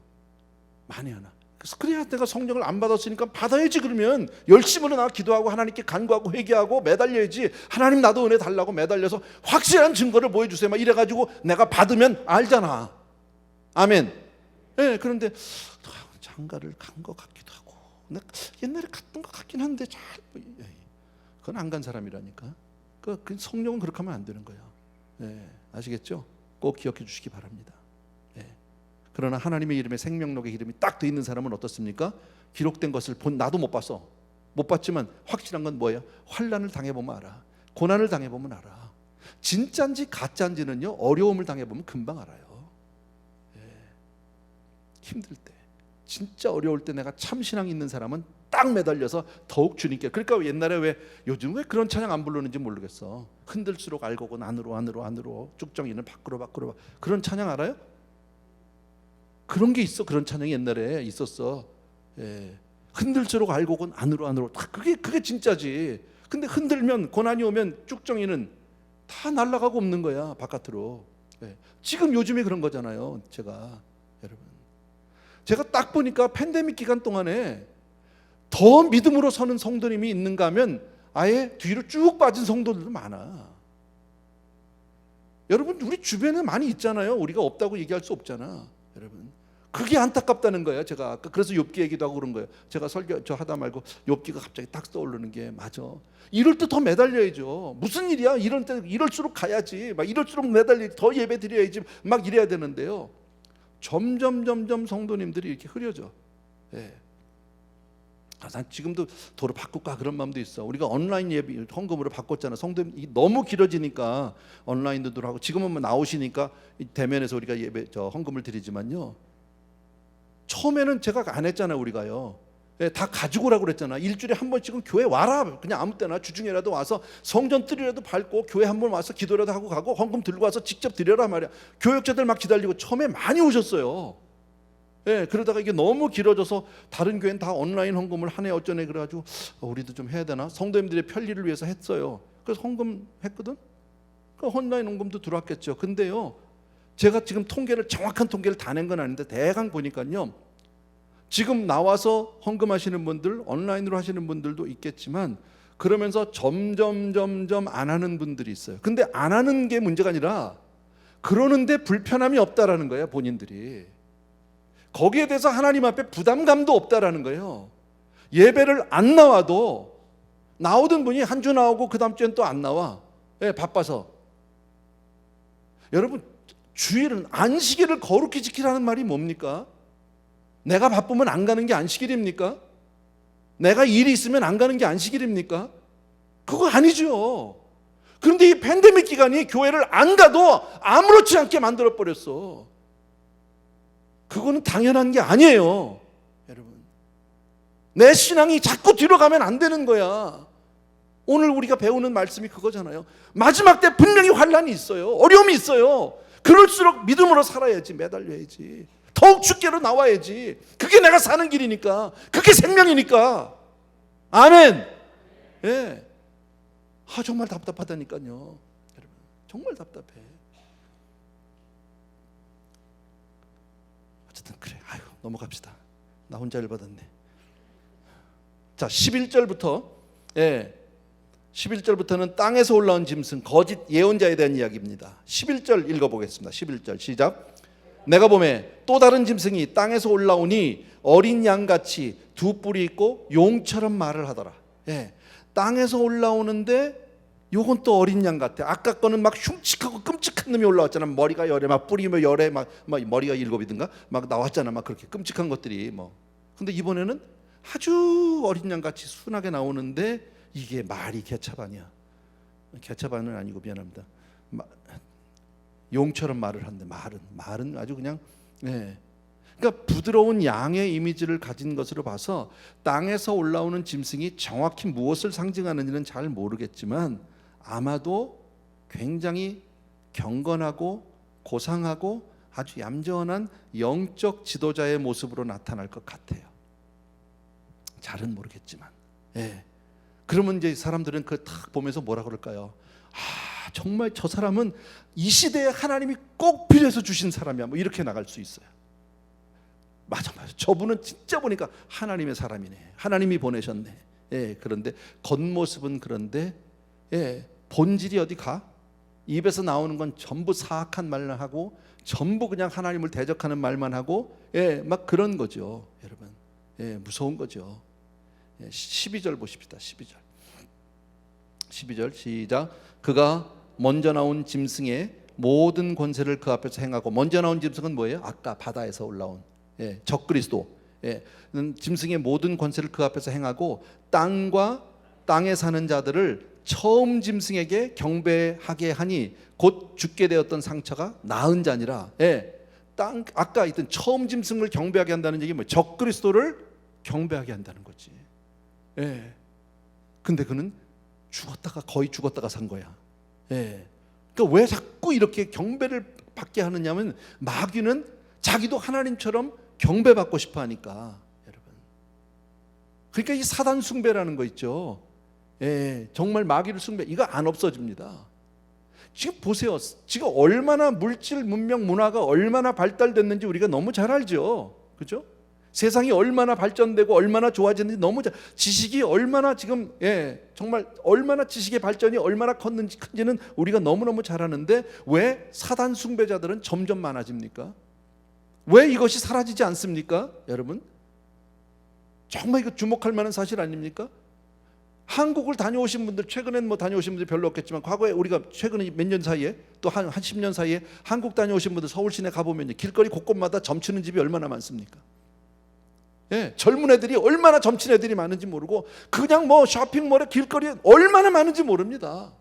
만에 하나. 그래야 내가 성령을 안 받았으니까 받아야지. 그러면 열심으로 나 기도하고 하나님께 간구하고 회개하고 매달려야지. 하나님 나도 은혜 달라고 매달려서 확실한 증거를 보여주세요. 막 이래가지고 내가 받으면 알잖아. 아멘. 그런데 장가를 간 것 같기도 하고 내가 옛날에 갔던 것 같긴 한데 잘 그건 안 간 사람이라니까. 그 성령은 그렇게 하면 안 되는 거야. 아시겠죠? 꼭 기억해 주시기 바랍니다. 그러나 하나님의 이름에 생명록에 이름이 딱 돼 있는 사람은 어떻습니까? 기록된 것을 나도 못 봤어. 못 봤지만 확실한 건 뭐예요? 환난을 당해보면 알아. 고난을 당해보면 알아. 진짜인지 가짜인지는요, 어려움을 당해보면 금방 알아요. 힘들 때, 진짜 어려울 때 내가 참 신앙 있는 사람은 딱 매달려서 더욱 주님께. 그러니까 옛날에 왜 요즘 왜 그런 찬양 안 부르는지 모르겠어. 흔들수록 알고군 안으로 쭉정이는 밖으로 그런 찬양 알아요? 그런 게 있어. 그런 찬양이 옛날에 있었어. 흔들수록 알고군 안으로 그게 진짜지. 근데 흔들면 고난이 오면 쭉정이는 다 날아가고 없는 거야 바깥으로. 지금 요즘에 그런 거잖아요. 제가 딱 보니까 팬데믹 기간 동안에 더 믿음으로 서는 성도님이 있는가 하면 아예 뒤로 쭉 빠진 성도들도 많아. 여러분 우리 주변에 많이 있잖아요. 우리가 없다고 얘기할 수 없잖아. 여러분 그게 안타깝다는 거예요. 제가 아까 그래서 욥기 얘기도 하고 그런 거예요. 제가 설교 하다 말고 욥기가 갑자기 딱 떠오르는 게 맞아. 이럴 때 더 매달려야죠. 무슨 일이야? 이럴 때 이럴수록 가야지. 막 이럴수록 매달려 더 예배 드려야지. 막 이래야 되는데요. 점점 성도님들이 이렇게 흐려져. 난 지금도 도로 바꿀까 그런 마음도 있어. 우리가 온라인 예배 헌금으로 바꿨잖아. 성도님 너무 길어지니까 온라인도 하고 지금은 뭐 나오시니까 대면에서 우리가 예배 헌금을 드리지만요. 처음에는 제가 안 했잖아요. 우리가요. 예, 다 가지고 오라고 그랬잖아. 일주일에 한 번씩은 교회 와라. 그냥 아무 때나 주중에라도 와서 성전 뜰이라도 밟고 교회 한 번 와서 기도라도 하고 가고 헌금 들고 와서 직접 드려라 말이야. 교역자들 막 기다리고 처음에 많이 오셨어요. 예, 그러다가 이게 너무 길어져서 다른 교회는 다 온라인 헌금을 하네 어쩌네 그래가지고 우리도 좀 해야 되나? 성도님들의 편리를 위해서 했어요. 그래서 헌금 했거든. 그 온라인 헌금도 들어왔겠죠. 근데요, 제가 지금 정확한 통계를 다 낸 건 아닌데 대강 보니까요, 지금 나와서 헌금하시는 분들, 온라인으로 하시는 분들도 있겠지만 그러면서 점점 안 하는 분들이 있어요. 근데 안 하는 게 문제가 아니라 그러는데 불편함이 없다라는 거예요. 본인들이 거기에 대해서 하나님 앞에 부담감도 없다라는 거예요. 예배를 안 나와도 나오던 분이 한 주 나오고 그 다음 주엔 또 안 나와. 예, 바빠서. 여러분, 주일은 안식일을 거룩히 지키라는 말이 뭡니까? 내가 바쁘면 안 가는 게 안식일입니까? 내가 일이 있으면 안 가는 게 안식일입니까? 그거 아니죠. 그런데 이 팬데믹 기간이 교회를 안 가도 아무렇지 않게 만들어버렸어. 그거는 당연한 게 아니에요. 여러분, 내 신앙이 자꾸 뒤로 가면 안 되는 거야. 오늘 우리가 배우는 말씀이 그거잖아요. 마지막 때 분명히 환난이 있어요. 어려움이 있어요. 그럴수록 믿음으로 살아야지. 매달려야지. 더욱 주께로 나와야지. 그게 내가 사는 길이니까. 그게 생명이니까. 아멘. 예. 정말 답답하다니까요. 여러분, 정말 답답해. 어쨌든 그래. 넘어갑시다. 나 혼자 열받았네. 자, 11절부터 11절부터는 땅에서 올라온 짐승, 거짓 예언자에 대한 이야기입니다. 11절 읽어보겠습니다. 11절 시작. 내가 보매 또 다른 짐승이 땅에서 올라오니 어린 양같이 두 뿔이 있고 용처럼 말을 하더라. 땅에서 올라오는데 요건 또 어린 양 같아. 아까 거는 막 흉측하고 끔찍한 놈이 올라왔잖아. 머리가 열에 막 뿌리면 열에 막 머리가 7이든가 막 나왔잖아. 막 그렇게 끔찍한 것들이 뭐. 근데 이번에는 아주 어린 양 같이 순하게 나오는데 이게 말이 개차반이야. 개차반은 아니고 미안합니다. 용처럼 말을 하는데 말은 아주 그냥 그러니까 부드러운 양의 이미지를 가진 것으로 봐서 땅에서 올라오는 짐승이 정확히 무엇을 상징하는지는 잘 모르겠지만 아마도 굉장히 경건하고 고상하고 아주 얌전한 영적 지도자의 모습으로 나타날 것 같아요. 잘은 모르겠지만. 그러면 이제 사람들은 그 딱 보면서 뭐라 그럴까요? 정말 저 사람은 이 시대에 하나님이 꼭 필요해서 주신 사람이야. 뭐 이렇게 나갈 수 있어요. 맞아. 저분은 진짜 보니까 하나님의 사람이네. 하나님이 보내셨네. 그런데 겉모습은 그런데 본질이 어디 가? 입에서 나오는 건 전부 사악한 말만 하고 전부 그냥 하나님을 대적하는 말만 하고 막 그런 거죠. 여러분, 무서운 거죠. 12절 보십시다. 12절 시작. 그가 먼저 나온 짐승의 모든 권세를 그 앞에서 행하고, 먼저 나온 짐승은 뭐예요? 아까 바다에서 올라온 적그리스도, 짐승의 모든 권세를 그 앞에서 행하고 땅과 땅에 사는 자들을 처음 짐승에게 경배하게 하니 곧 죽게 되었던 상처가 나은 자니라. 아까 있던 처음 짐승을 경배하게 한다는 얘기 뭐예요? 적그리스도를 경배하게 한다는 거지. 근데 그는 거의 죽었다가 산 거야. 그러니까 왜 자꾸 이렇게 경배를 받게 하느냐면 마귀는 자기도 하나님처럼 경배받고 싶어 하니까. 여러분, 그러니까 이 사단 숭배라는 거 있죠. 정말 마귀를 숭배, 이거 안 없어집니다. 지금 보세요. 지금 얼마나 물질, 문명, 문화가 얼마나 발달됐는지 우리가 너무 잘 알죠. 그죠? 세상이 얼마나 발전되고 얼마나 좋아졌는지 너무 지식이 얼마나 지금 정말 얼마나 지식의 발전이 얼마나 큰지는 우리가 너무너무 잘 아는데 왜 사단 숭배자들은 점점 많아집니까? 왜 이것이 사라지지 않습니까? 여러분, 정말 이거 주목할 만한 사실 아닙니까? 한국을 다녀오신 분들, 최근엔 뭐 다녀오신 분들 별로 없겠지만 과거에 우리가 최근에 몇 년 사이에 또 한 10년 사이에 한국 다녀오신 분들 서울 시내 가보면 길거리 곳곳마다 점치는 집이 얼마나 많습니까? 예, 젊은 애들이 얼마나 점친 애들이 많은지 모르고 그냥 뭐 쇼핑몰에 길거리에 얼마나 많은지 모릅니다.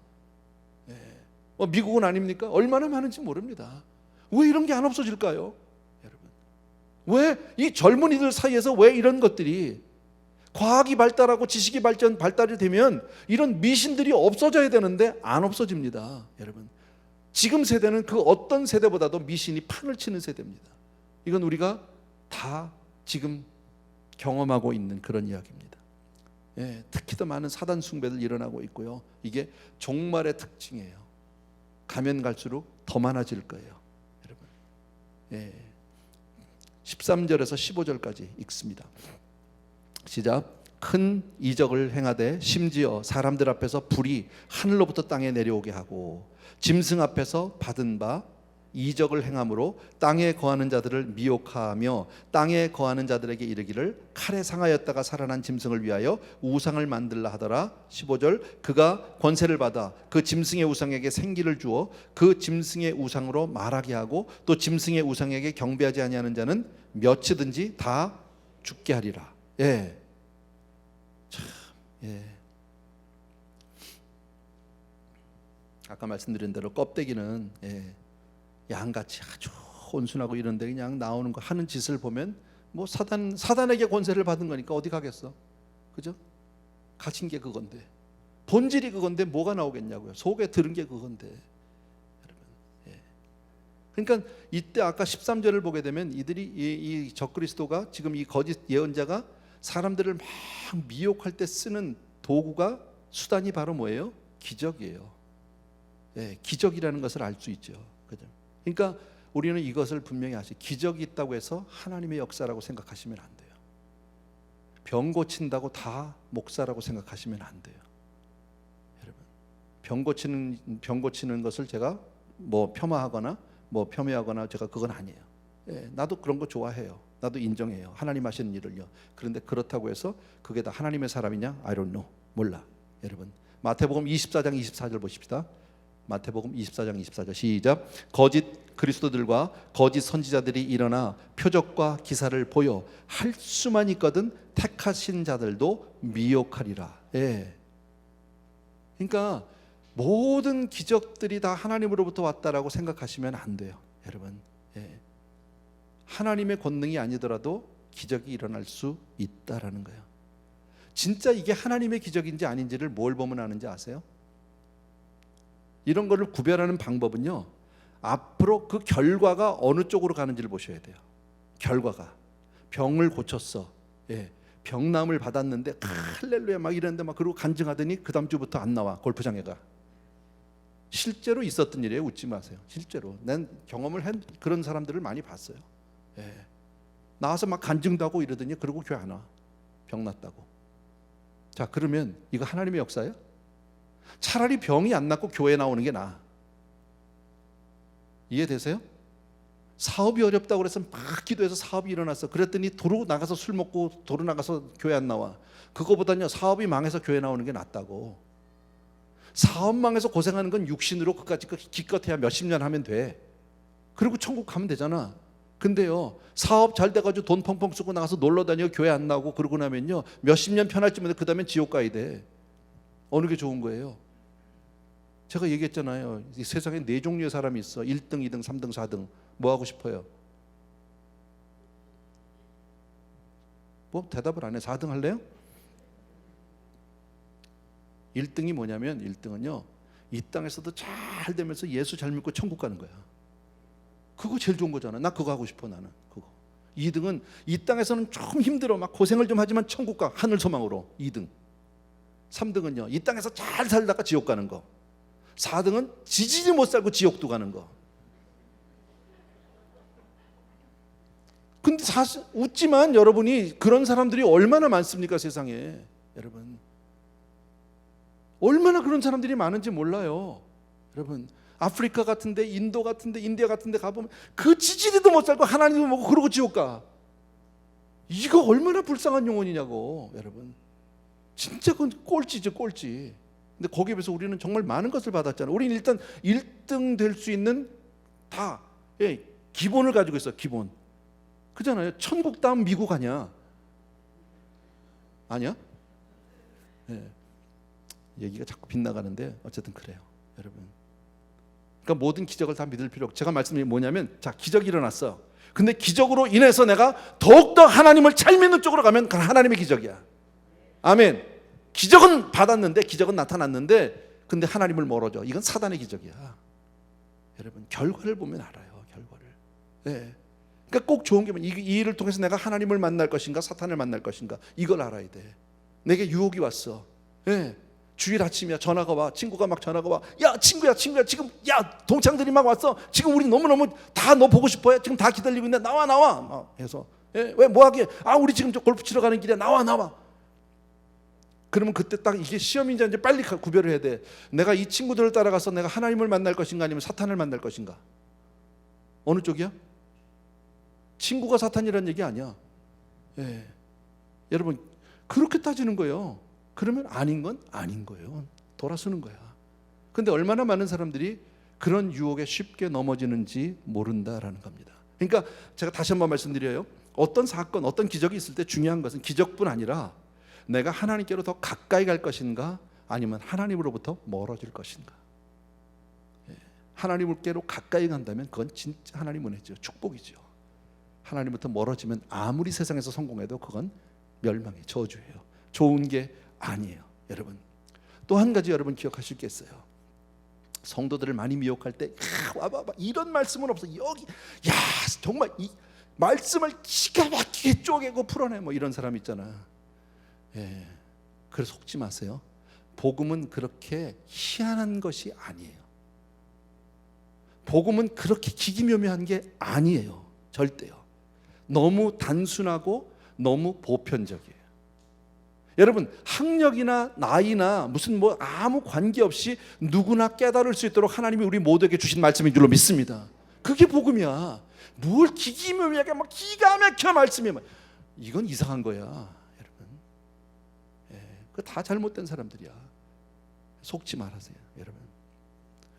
예, 미국은 아닙니까? 얼마나 많은지 모릅니다. 왜 이런 게 안 없어질까요? 여러분, 왜 이 젊은이들 사이에서 왜 이런 것들이 과학이 발달하고 지식이 발달이 되면 이런 미신들이 없어져야 되는데 안 없어집니다. 여러분, 지금 세대는 그 어떤 세대보다도 미신이 판을 치는 세대입니다. 이건 우리가 다 지금 경험하고 있는 그런 이야기입니다. 예, 특히 더 많은 사단 숭배들 일어나고 있고요. 이게 종말의 특징이에요. 가면 갈수록 더 많아질 거예요, 여러분. 예, 13절에서 15절까지 읽습니다. 시작. 큰 이적을 행하되 심지어 사람들 앞에서 불이 하늘로부터 땅에 내려오게 하고 짐승 앞에서 받은 바 이적을 행함으로 땅에 거하는 자들을 미혹하며 땅에 거하는 자들에게 이르기를 칼에 상하였다가 살아난 짐승을 위하여 우상을 만들라 하더라. 15절. 그가 권세를 받아 그 짐승의 우상에게 생기를 주어 그 짐승의 우상으로 말하게 하고 또 짐승의 우상에게 경배하지 아니하는 자는 몇이든지 다 죽게 하리라. 예. 참, 예. 아까 말씀드린 대로 껍데기는 양같이 아주 온순하고 이런데 그냥 나오는 거 하는 짓을 보면 뭐 사단에게 권세를 받은 거니까 어디 가겠어, 그죠? 가진 게 그건데, 본질이 그건데 뭐가 나오겠냐고요. 속에 들은 게 그건데, 여러분. 예. 그러니까 이때 아까 13절을 보게 되면 이들이 이 적그리스도가 지금 이 거짓 예언자가 사람들을 막 미혹할 때 쓰는 도구가 수단이 바로 뭐예요? 기적이에요. 예, 기적이라는 것을 알 수 있죠. 그죠? 그러니까 우리는 이것을 분명히 기적이 있다고 해서 하나님의 역사라고 생각하시면 안 돼요. 병 고친다고 다 목사라고 생각하시면 안 돼요. 여러분, 병 고치는 것을 제가 뭐 폄하하거나 뭐 폄훼하거나 제가 그건 아니에요. 예, 나도 그런 거 좋아해요. 나도 인정해요. 하나님 하시는 일을요. 그런데 그렇다고 해서 그게 다 하나님의 사람이냐? I don't know. 몰라. 여러분, 마태복음 24장 24절 보십시다. 마태복음 24장 24절 시작. 거짓 그리스도들과 거짓 선지자들이 일어나 표적과 기사를 보여 할 수만 있거든 택하신 자들도 미혹하리라. 예. 그러니까 모든 기적들이 다 하나님으로부터 왔다라고 생각하시면 안 돼요, 여러분. 예. 하나님의 권능이 아니더라도 기적이 일어날 수 있다라는 거예요. 진짜 이게 하나님의 기적인지 아닌지를 뭘 보면 아는지 아세요? 이런 거를 구별하는 방법은요, 앞으로 그 결과가 어느 쪽으로 가는지를 보셔야 돼요. 결과가 병을 고쳤어, 예, 병남을 받았는데 할렐루야 막 이랬는데 막 그러고 간증하더니 그 다음 주부터 안 나와, 골프장에 가. 실제로 있었던 일이에요. 웃지 마세요. 실제로 난 경험을 한 그런 사람들을 많이 봤어요. 예, 나와서 막 간증도 하고 이러더니 그러고 교회 안 와, 병 났다고. 자, 그러면 이거 하나님의 역사예요? 차라리 병이 안 낫고 교회 나오는 게 나아. 이해되세요? 사업이 어렵다고 그래서 막 기도해서 사업이 일어났어. 그랬더니 도로 나가서 술 먹고 도로 나가서 교회 안 나와. 그거보다는요, 사업이 망해서 교회 나오는 게 낫다고. 사업 망해서 고생하는 건 육신으로 그까짓 거 기껏해야 몇십 년 하면 돼. 그리고 천국 가면 되잖아. 근데요, 사업 잘 돼가지고 돈 펑펑 쓰고 나가서 놀러 다니고 교회 안 나오고 그러고 나면요, 몇십 년 편할지 모르는데 그 다음엔 지옥 가야 돼. 어느 게 좋은 거예요? 제가 얘기했잖아요. 이 세상에 네 종류의 사람이 있어. 1등, 2등, 3등, 4등. 뭐 하고 싶어요? 뭐 대답을 안 해. 4등 할래요? 1등이 뭐냐면 1등은요, 이 땅에서도 잘 되면서 예수 잘 믿고 천국 가는 거야. 그거 제일 좋은 거잖아. 나 그거 하고 싶어. 나는 그거. 2등은 이 땅에서는 좀 힘들어. 막 고생을 좀 하지만 천국 가. 하늘 소망으로. 2등. 3등은요, 이 땅에서 잘 살다가 지옥 가는 거. 4등은 지지지 못 살고 지옥도 가는 거. 근데 사실 웃지만 여러분이 그런 사람들이 얼마나 많습니까, 세상에. 여러분, 얼마나 그런 사람들이 많은지 몰라요. 여러분, 아프리카 같은데, 인도 같은데, 인디아 같은데 가보면 그 지지리도 못 살고 하나님도 먹고 그러고 지옥 가. 이거 얼마나 불쌍한 영혼이냐고. 여러분, 진짜 그건 꼴찌죠, 꼴찌. 근데 거기에 비해서 우리는 정말 많은 것을 받았잖아요. 우리는 일단 1등 될 수 있는 다, 예, 기본을 가지고 있어. 기본. 그잖아요. 천국 다음 미국 아니야. 아니야? 예. 얘기가 자꾸 빗나가는데 어쨌든 그래요, 여러분. 그러니까 모든 기적을 다 믿을 필요 없고, 제가 말씀드린 게 뭐냐면, 자, 기적이 일어났어. 근데 기적으로 인해서 내가 더욱더 하나님을 잘 믿는 쪽으로 가면 그건 하나님의 기적이야. 아멘. 기적은 받았는데, 기적은 나타났는데, 근데 하나님을 멀어져. 이건 사단의 기적이야. 여러분, 결과를 보면 알아요. 결과를. 네. 그러니까 꼭 좋은 게 이 일을 통해서 내가 하나님을 만날 것인가 사탄을 만날 것인가, 이걸 알아야 돼. 내게 유혹이 왔어. 네. 주일 아침이야. 전화가 와. 친구가 막 전화가 와. 야, 친구야 지금, 야, 동창들이 막 왔어. 지금 우리 너무너무 다 너 보고 싶어해. 지금 다 기다리고 있는데 나와 막 해서, 왜 뭐하게? 골프 치러 가는 길에 나와. 그러면 그때 딱 이게 시험인지 아닌지 빨리 구별을 해야 돼. 내가 이 친구들을 따라가서 내가 하나님을 만날 것인가, 아니면 사탄을 만날 것인가. 어느 쪽이야? 친구가 사탄이라는 얘기 아니야. 여러분, 그렇게 따지는 거예요. 그러면 아닌 건 아닌 거예요. 돌아서는 거야. 근데 얼마나 많은 사람들이 그런 유혹에 쉽게 넘어지는지 모른다라는 겁니다. 그러니까 제가 다시 한번 말씀드려요. 어떤 사건, 어떤 기적이 있을 때 중요한 것은 기적뿐 아니라 내가 하나님께로 더 가까이 갈 것인가, 아니면 하나님으로부터 멀어질 것인가. 하나님께로 가까이 간다면 그건 진짜 하나님 은혜죠. 축복이죠. 하나님부터 멀어지면 아무리 세상에서 성공해도 그건 멸망의 저주예요. 좋은 게 아니에요. 여러분, 또 한 가지 여러분 기억하실 게 있어요. 성도들을 많이 미혹할 때, 와봐, 이런 말씀은 없어. 여기, 야, 정말 이 말씀을 기가 막히게 쪼개고 풀어내, 뭐 이런 사람 있잖아. 그래서 속지 마세요. 복음은 그렇게 희한한 것이 아니에요. 복음은 그렇게 기기묘묘한 게 아니에요. 절대요. 너무 단순하고 너무 보편적이에요. 여러분, 학력이나 나이나 무슨 뭐 아무 관계없이 누구나 깨달을 수 있도록 하나님이 우리 모두에게 주신 말씀인 줄로 믿습니다. 그게 복음이야. 뭘 기기묘묘하게 막 기가 막혀 말씀이, 이건 이상한 거야, 여러분. 그거 다 잘못된 사람들이야. 속지 말아세요, 여러분.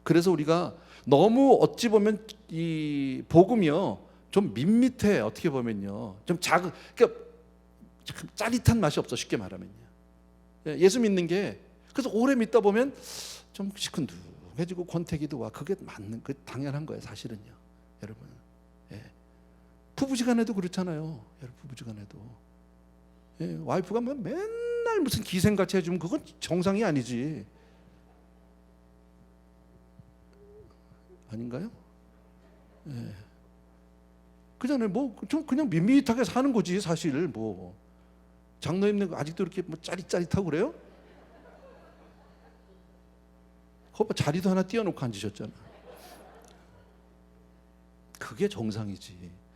그래서 우리가 너무 어찌 보면 이 복음이요, 좀 밋밋해. 어떻게 보면요, 좀 작은, 그러니까 짜릿한 맛이 없어, 쉽게 말하면요. 예수 믿는 게, 그래서 오래 믿다 보면 좀 시큰둥해지고 권태기도 와. 그게 맞는, 그 당연한 거예요, 사실은요, 여러분. 부부지간에도 그렇잖아요, 여러분. 부부지간에도 와이프가 뭐 맨날 무슨 기생같이 해주면 그건 정상이 아니지. 아닌가요? 그잖아요. 뭐 좀 그냥 밋밋하게 사는 거지, 사실. 뭐 장로님네 아직도 이렇게 뭐 짜릿짜릿하고 그래요? 거봐, 자리도 하나 띄워놓고 앉으셨잖아. 그게 정상이지.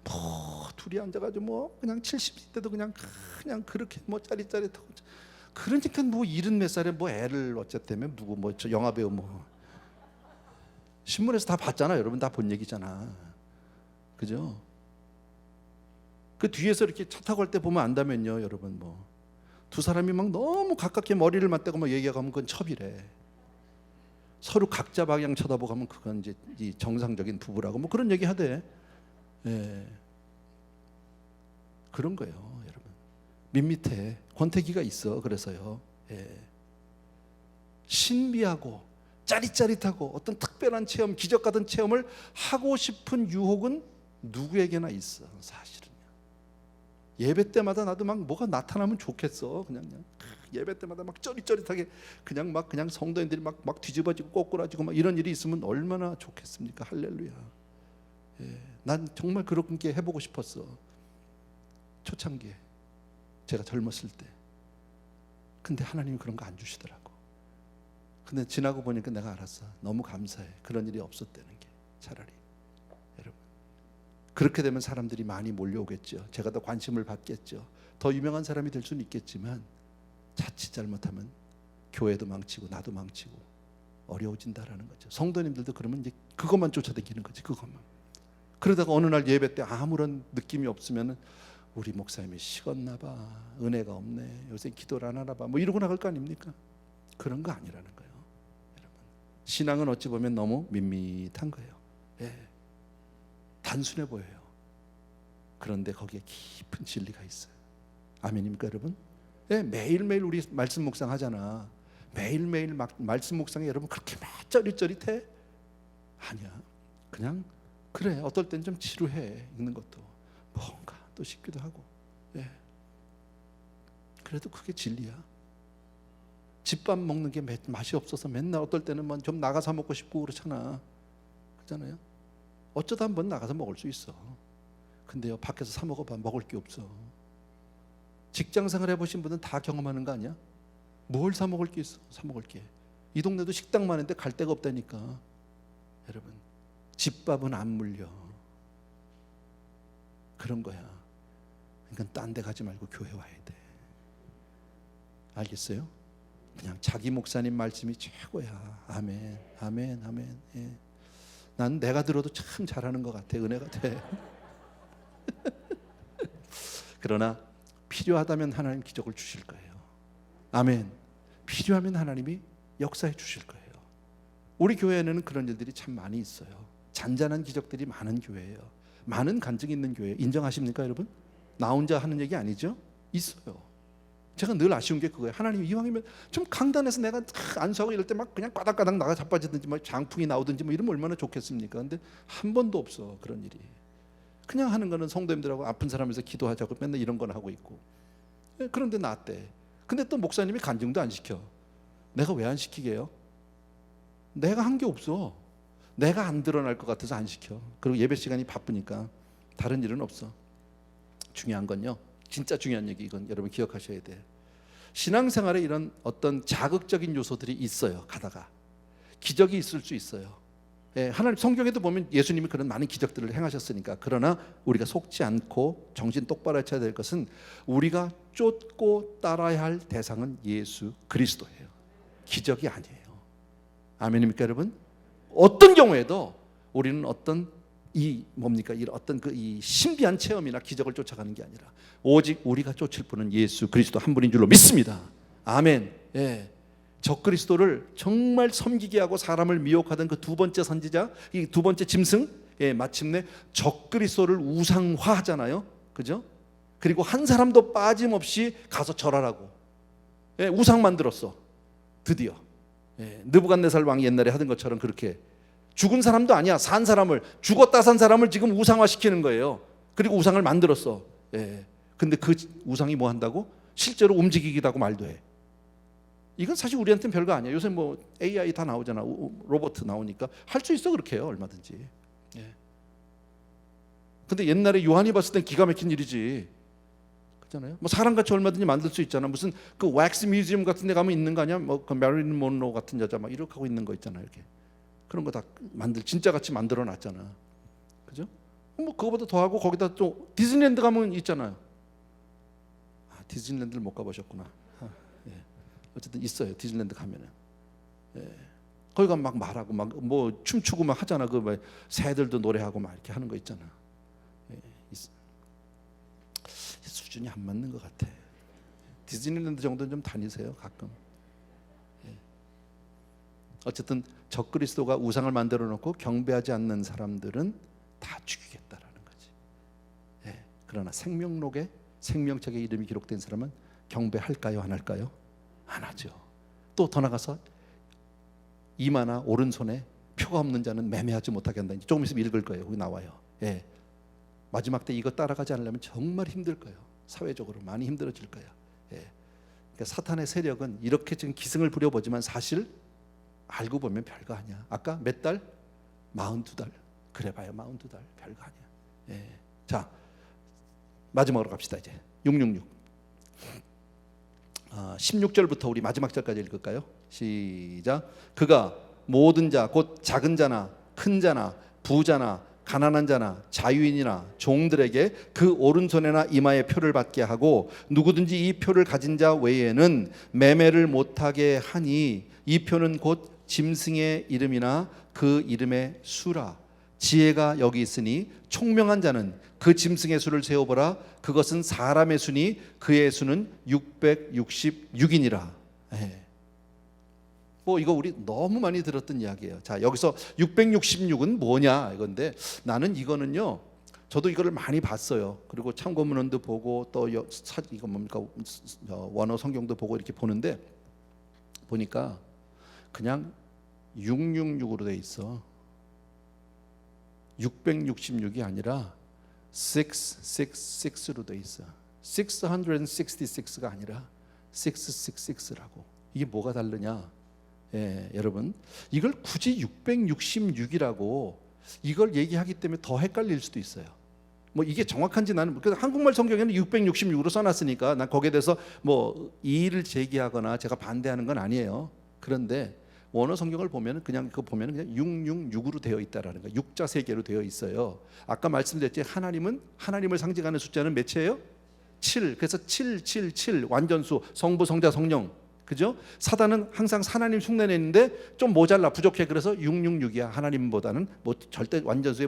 뭐 둘이 앉아가지고 뭐 그냥 70대도 그냥 그렇게 뭐 짜릿짜릿하고, 그러니까 뭐 70 몇 살에 뭐 애를 어쨌다면 누구 뭐 저 영화 배우 뭐 신문에서 다 봤잖아, 여러분. 다 본 얘기잖아, 그죠? 그 뒤에서 이렇게 차 타고 갈 때 보면 안다면요, 여러분. 뭐 두 사람이 막 너무 가깝게 머리를 맞대고 막 얘기하면 그건 첩이래. 서로 각자 방향 쳐다보고 하면 그건 이제 이 정상적인 부부라고 뭐 그런 얘기 하대. 그런 거예요, 여러분. 밋밋해. 권태기가 있어. 그래서요, 신비하고 짜릿짜릿하고 어떤 특별한 체험, 기적 같은 체험을 하고 싶은 유혹은 누구에게나 있어, 사실은요. 예배 때마다 나도 막 뭐가 나타나면 좋겠어. 그냥 예배 때마다 막 쩌릿쩌릿하게 그냥 성도인들이 막 뒤집어지고 꼬꾸라지고 막 이런 일이 있으면 얼마나 좋겠습니까? 할렐루야. 난 정말 그런 게 해보고 싶었어, 초창기에, 제가 젊었을 때. 근데 하나님이 그런 거 안 주시더라고. 근데 지나고 보니까 내가 알았어. 너무 감사해. 그런 일이 없었다는 게. 차라리, 여러분, 그렇게 되면 사람들이 많이 몰려오겠죠. 제가 더 관심을 받겠죠. 더 유명한 사람이 될 수는 있겠지만 자칫 잘못하면 교회도 망치고 나도 망치고 어려워진다라는 거죠. 성도님들도 그러면 이제 그것만 쫓아다니는 거지, 그것만. 그러다가 어느 날 예배 때 아무런 느낌이 없으면 우리 목사님이 식었나 봐, 은혜가 없네, 요새 기도를 안 하나 봐, 뭐 이러고 나갈 거 아닙니까? 그런 거 아니라는 거예요, 여러분. 신앙은 어찌 보면 너무 밋밋한 거예요. 단순해 보여요. 그런데 거기에 깊은 진리가 있어요. 아멘입니까, 여러분? 예, 매일매일 우리 말씀 묵상하잖아. 매일매일 말씀 묵상에 여러분 그렇게 막 쩌릿쩌릿해? 아니야. 그냥 그래, 어떨 땐 좀 지루해. 읽는 것도 뭔가 또 싶기도 하고. 예. 그래도 그게 진리야. 집밥 먹는 게 맛이 없어서 맨날 어떨 때는 뭐 좀 나가서 먹고 싶고 그렇잖아. 그렇잖아요. 어쩌다 한번 나가서 먹을 수 있어. 근데요, 밖에서 사 먹어봐 먹을 게 없어. 직장생활 해보신 분은 다 경험하는 거 아니야? 뭘 사 먹을 게 있어? 사 먹을 게. 이 동네도 식당 많은데 갈 데가 없다니까. 여러분, 집밥은 안 물려. 그런 거야. 그러니까 딴 데 가지 말고 교회 와야 돼. 알겠어요? 그냥 자기 목사님 말씀이 최고야. 아멘, 아멘, 아멘. 예. 난 내가 들어도 참 잘하는 것 같아. 은혜가 돼. 그러나 필요하다면 하나님 기적을 주실 거예요. 아멘. 필요하면 하나님이 역사해 주실 거예요. 우리 교회에는 그런 일들이 참 많이 있어요. 잔잔한 기적들이 많은 교회예요. 많은 간증이 있는 교회. 인정하십니까 여러분? 나 혼자 하는 얘기 아니죠? 있어요. 제가 늘 아쉬운 게 그거예요. 하나님 이왕이면 좀 강단에서 내가 안수하고 이럴 때 막 그냥 까닥까닥 나가 자빠지든지 뭐 장풍이 나오든지 뭐 이러면 얼마나 좋겠습니까? 근데 한 번도 없어 그런 일이. 그냥 하는 거는 성도님들하고 아픈 사람에서 기도하자고 맨날 이런 건 하고 있고. 그런데 낫대. 근데 또 목사님이 간증도 안 시켜. 내가 왜 안 시키게요? 내가 한 게 없어. 내가 안 드러날 것 같아서 안 시켜. 그리고 예배 시간이 바쁘니까 다른 일은 없어. 중요한 건요, 진짜 중요한 얘기, 이건 여러분 기억하셔야 돼요. 신앙생활에 이런 어떤 자극적인 요소들이 있어요. 가다가 기적이 있을 수 있어요. 예, 하나님 성경에도 보면 예수님이 그런 많은 기적들을 행하셨으니까. 그러나 우리가 속지 않고 정신 똑바로 차야 될 것은 우리가 쫓고 따라야 할 대상은 예수 그리스도예요. 기적이 아니에요. 아멘입니까 여러분? 어떤 경우에도 우리는 어떤 이 뭡니까? 이 어떤 이 신비한 체험이나 기적을 쫓아가는 게 아니라 오직 우리가 쫓을 분은 예수 그리스도 한 분인 줄로 믿습니다. 아멘. 예. 적그리스도를 정말 섬기게 하고 사람을 미혹하던 그 두 번째 선지자, 이 두 번째 짐승, 예, 마침내 적그리스도를 우상화하잖아요. 그죠? 그리고 한 사람도 빠짐없이 가서 절하라고. 예, 우상 만들었어. 드디어. 예, 느부갓네살 왕이 옛날에 하던 것처럼 그렇게 죽은 사람도 아니야. 산 사람을, 죽었다 산 사람을 지금 우상화시키는 거예요. 그리고 우상을 만들었어. 예. 근데 그 우상이 뭐 한다고? 실제로 움직이기도 하고 말도 해. 이건 사실 우리한테는 별거 아니야. 요새 뭐 AI 다 나오잖아. 로봇 나오니까 할 수 있어. 그렇게 해요. 얼마든지. 예. 근데 옛날에 요한이 봤을 땐 기가 막힌 일이지. 그렇잖아요. 뭐 사람같이 얼마든지 만들 수 있잖아. 무슨 그 왁스 뮤지엄 같은 데 가면 있는 거 아니야? 뭐 그 메릴린 몬로 같은 여자 막 이렇게 하고 있는 거 있잖아. 이렇게. 그런 거 다 진짜 같이 만들어 놨잖아. 그죠? 뭐 그거보다 더 하고 거기다 또 디즈니랜드 가면 있잖아요. 아, 디즈니랜드를 못 가보셨구나. 예. 어쨌든 있어요. 디즈니랜드 가면은. 예. 거기 가면 막 말하고 막 뭐 춤추고 막 하잖아. 그 뭐 새들도 노래하고 막 이렇게 하는 거 있잖아. 예. 수준이 안 맞는 것 같아. 디즈니랜드 정도는 좀 다니세요 가끔. 예. 어쨌든 적그리스도가 우상을 만들어 놓고 경배하지 않는 사람들은 다 죽이겠다라는 거지. 예. 그러나 생명록에 생명책에 이름이 기록된 사람은 경배할까요? 안 할까요? 안 하죠. 또 더 나가서 이마나 오른손에 표가 없는 자는 매매하지 못하게 한다. 조금 있으면 읽을 거예요. 거기 나와요. 예. 마지막 때 이거 따라가지 않으려면 정말 힘들 거예요. 사회적으로 많이 힘들어질 거예요. 예. 그러니까 사탄의 세력은 이렇게 지금 기승을 부려보지만 사실 알고 보면 별거 아니야. 아까 몇 달? 42달. 그래봐요 42달. 별거 아니야. 예. 자, 마지막으로 갑시다. 이제 666 16절부터 우리 마지막 절까지 읽을까요? 시작. 그가 모든 자 곧 작은 자나 큰 자나 부자나 가난한 자나 자유인이나 종들에게 그 오른손에나 이마에 표를 받게 하고 누구든지 이 표를 가진 자 외에는 매매를 못하게 하니 이 표는 곧 짐승의 이름이나 그 이름의 수라. 지혜가 여기 있으니 총명한 자는 그 짐승의 수를 세어보라. 그것은 사람의 수니 그의 수는 666이니라. 뭐 이거 우리 너무 많이 들었던 이야기예요. 자, 여기서 666은 뭐냐 이건데, 나는 이거는요 저도 이거를 많이 봤어요. 그리고 참고문헌도 보고 또 이거 뭡니까 원어 성경도 보고 이렇게 보는데 보니까 그냥 666으로 돼 있어. 666이 아니라 666로 돼 있어. 666가 아니라 666라고. 이게 뭐가 다르냐? 예, 여러분, 이걸 굳이 666이라고 이걸 얘기하기 때문에 더 헷갈릴 수도 있어요. 뭐 이게 정확한지 나는 한국말 성경에는 666으로 써놨으니까 난 거기에 대해서 뭐 이의를 제기하거나 제가 반대하는 건 아니에요. 그런데 원어 성경을 보면 그냥 그거 보면 그냥 666으로 되어 있다라는 거, 6자 세개로 되어 있어요. 아까 말씀드렸지 하나님을 상징하는 숫자는 몇이에요? 7. 그래서 777 완전수, 성부, 성자, 성령. 그죠? 사단은 항상 하나님 흉내내는데 좀 모자라, 부족해. 그래서 666이야. 하나님보다는 뭐 절대 완전수에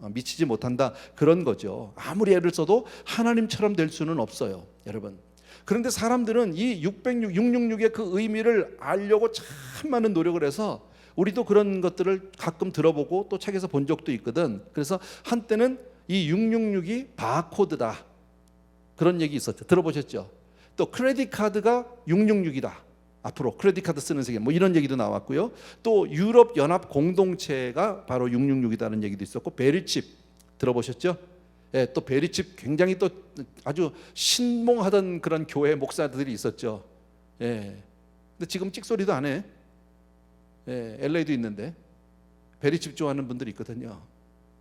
미치지 못한다. 그런 거죠. 아무리 애를 써도 하나님처럼 될 수는 없어요, 여러분. 그런데 사람들은 이 666의 그 의미를 알려고 참 많은 노력을 해서 우리도 그런 것들을 가끔 들어보고 또 책에서 본 적도 있거든. 그래서 한때는 이 666이 바코드다, 그런 얘기 있었죠. 들어보셨죠? 또 크레딧 카드가 666이다. 앞으로 크레딧 카드 쓰는 세계, 뭐 이런 얘기도 나왔고요. 또 유럽 연합 공동체가 바로 666이다는 얘기도 있었고, 베리칩 들어보셨죠? 예, 또 베리칩 굉장히 또 아주 신봉하던 그런 교회 목사들이 있었죠. 예. 근데 지금 찍소리도 안 해. 예, LA도 있는데 베리칩 좋아하는 분들이 있거든요.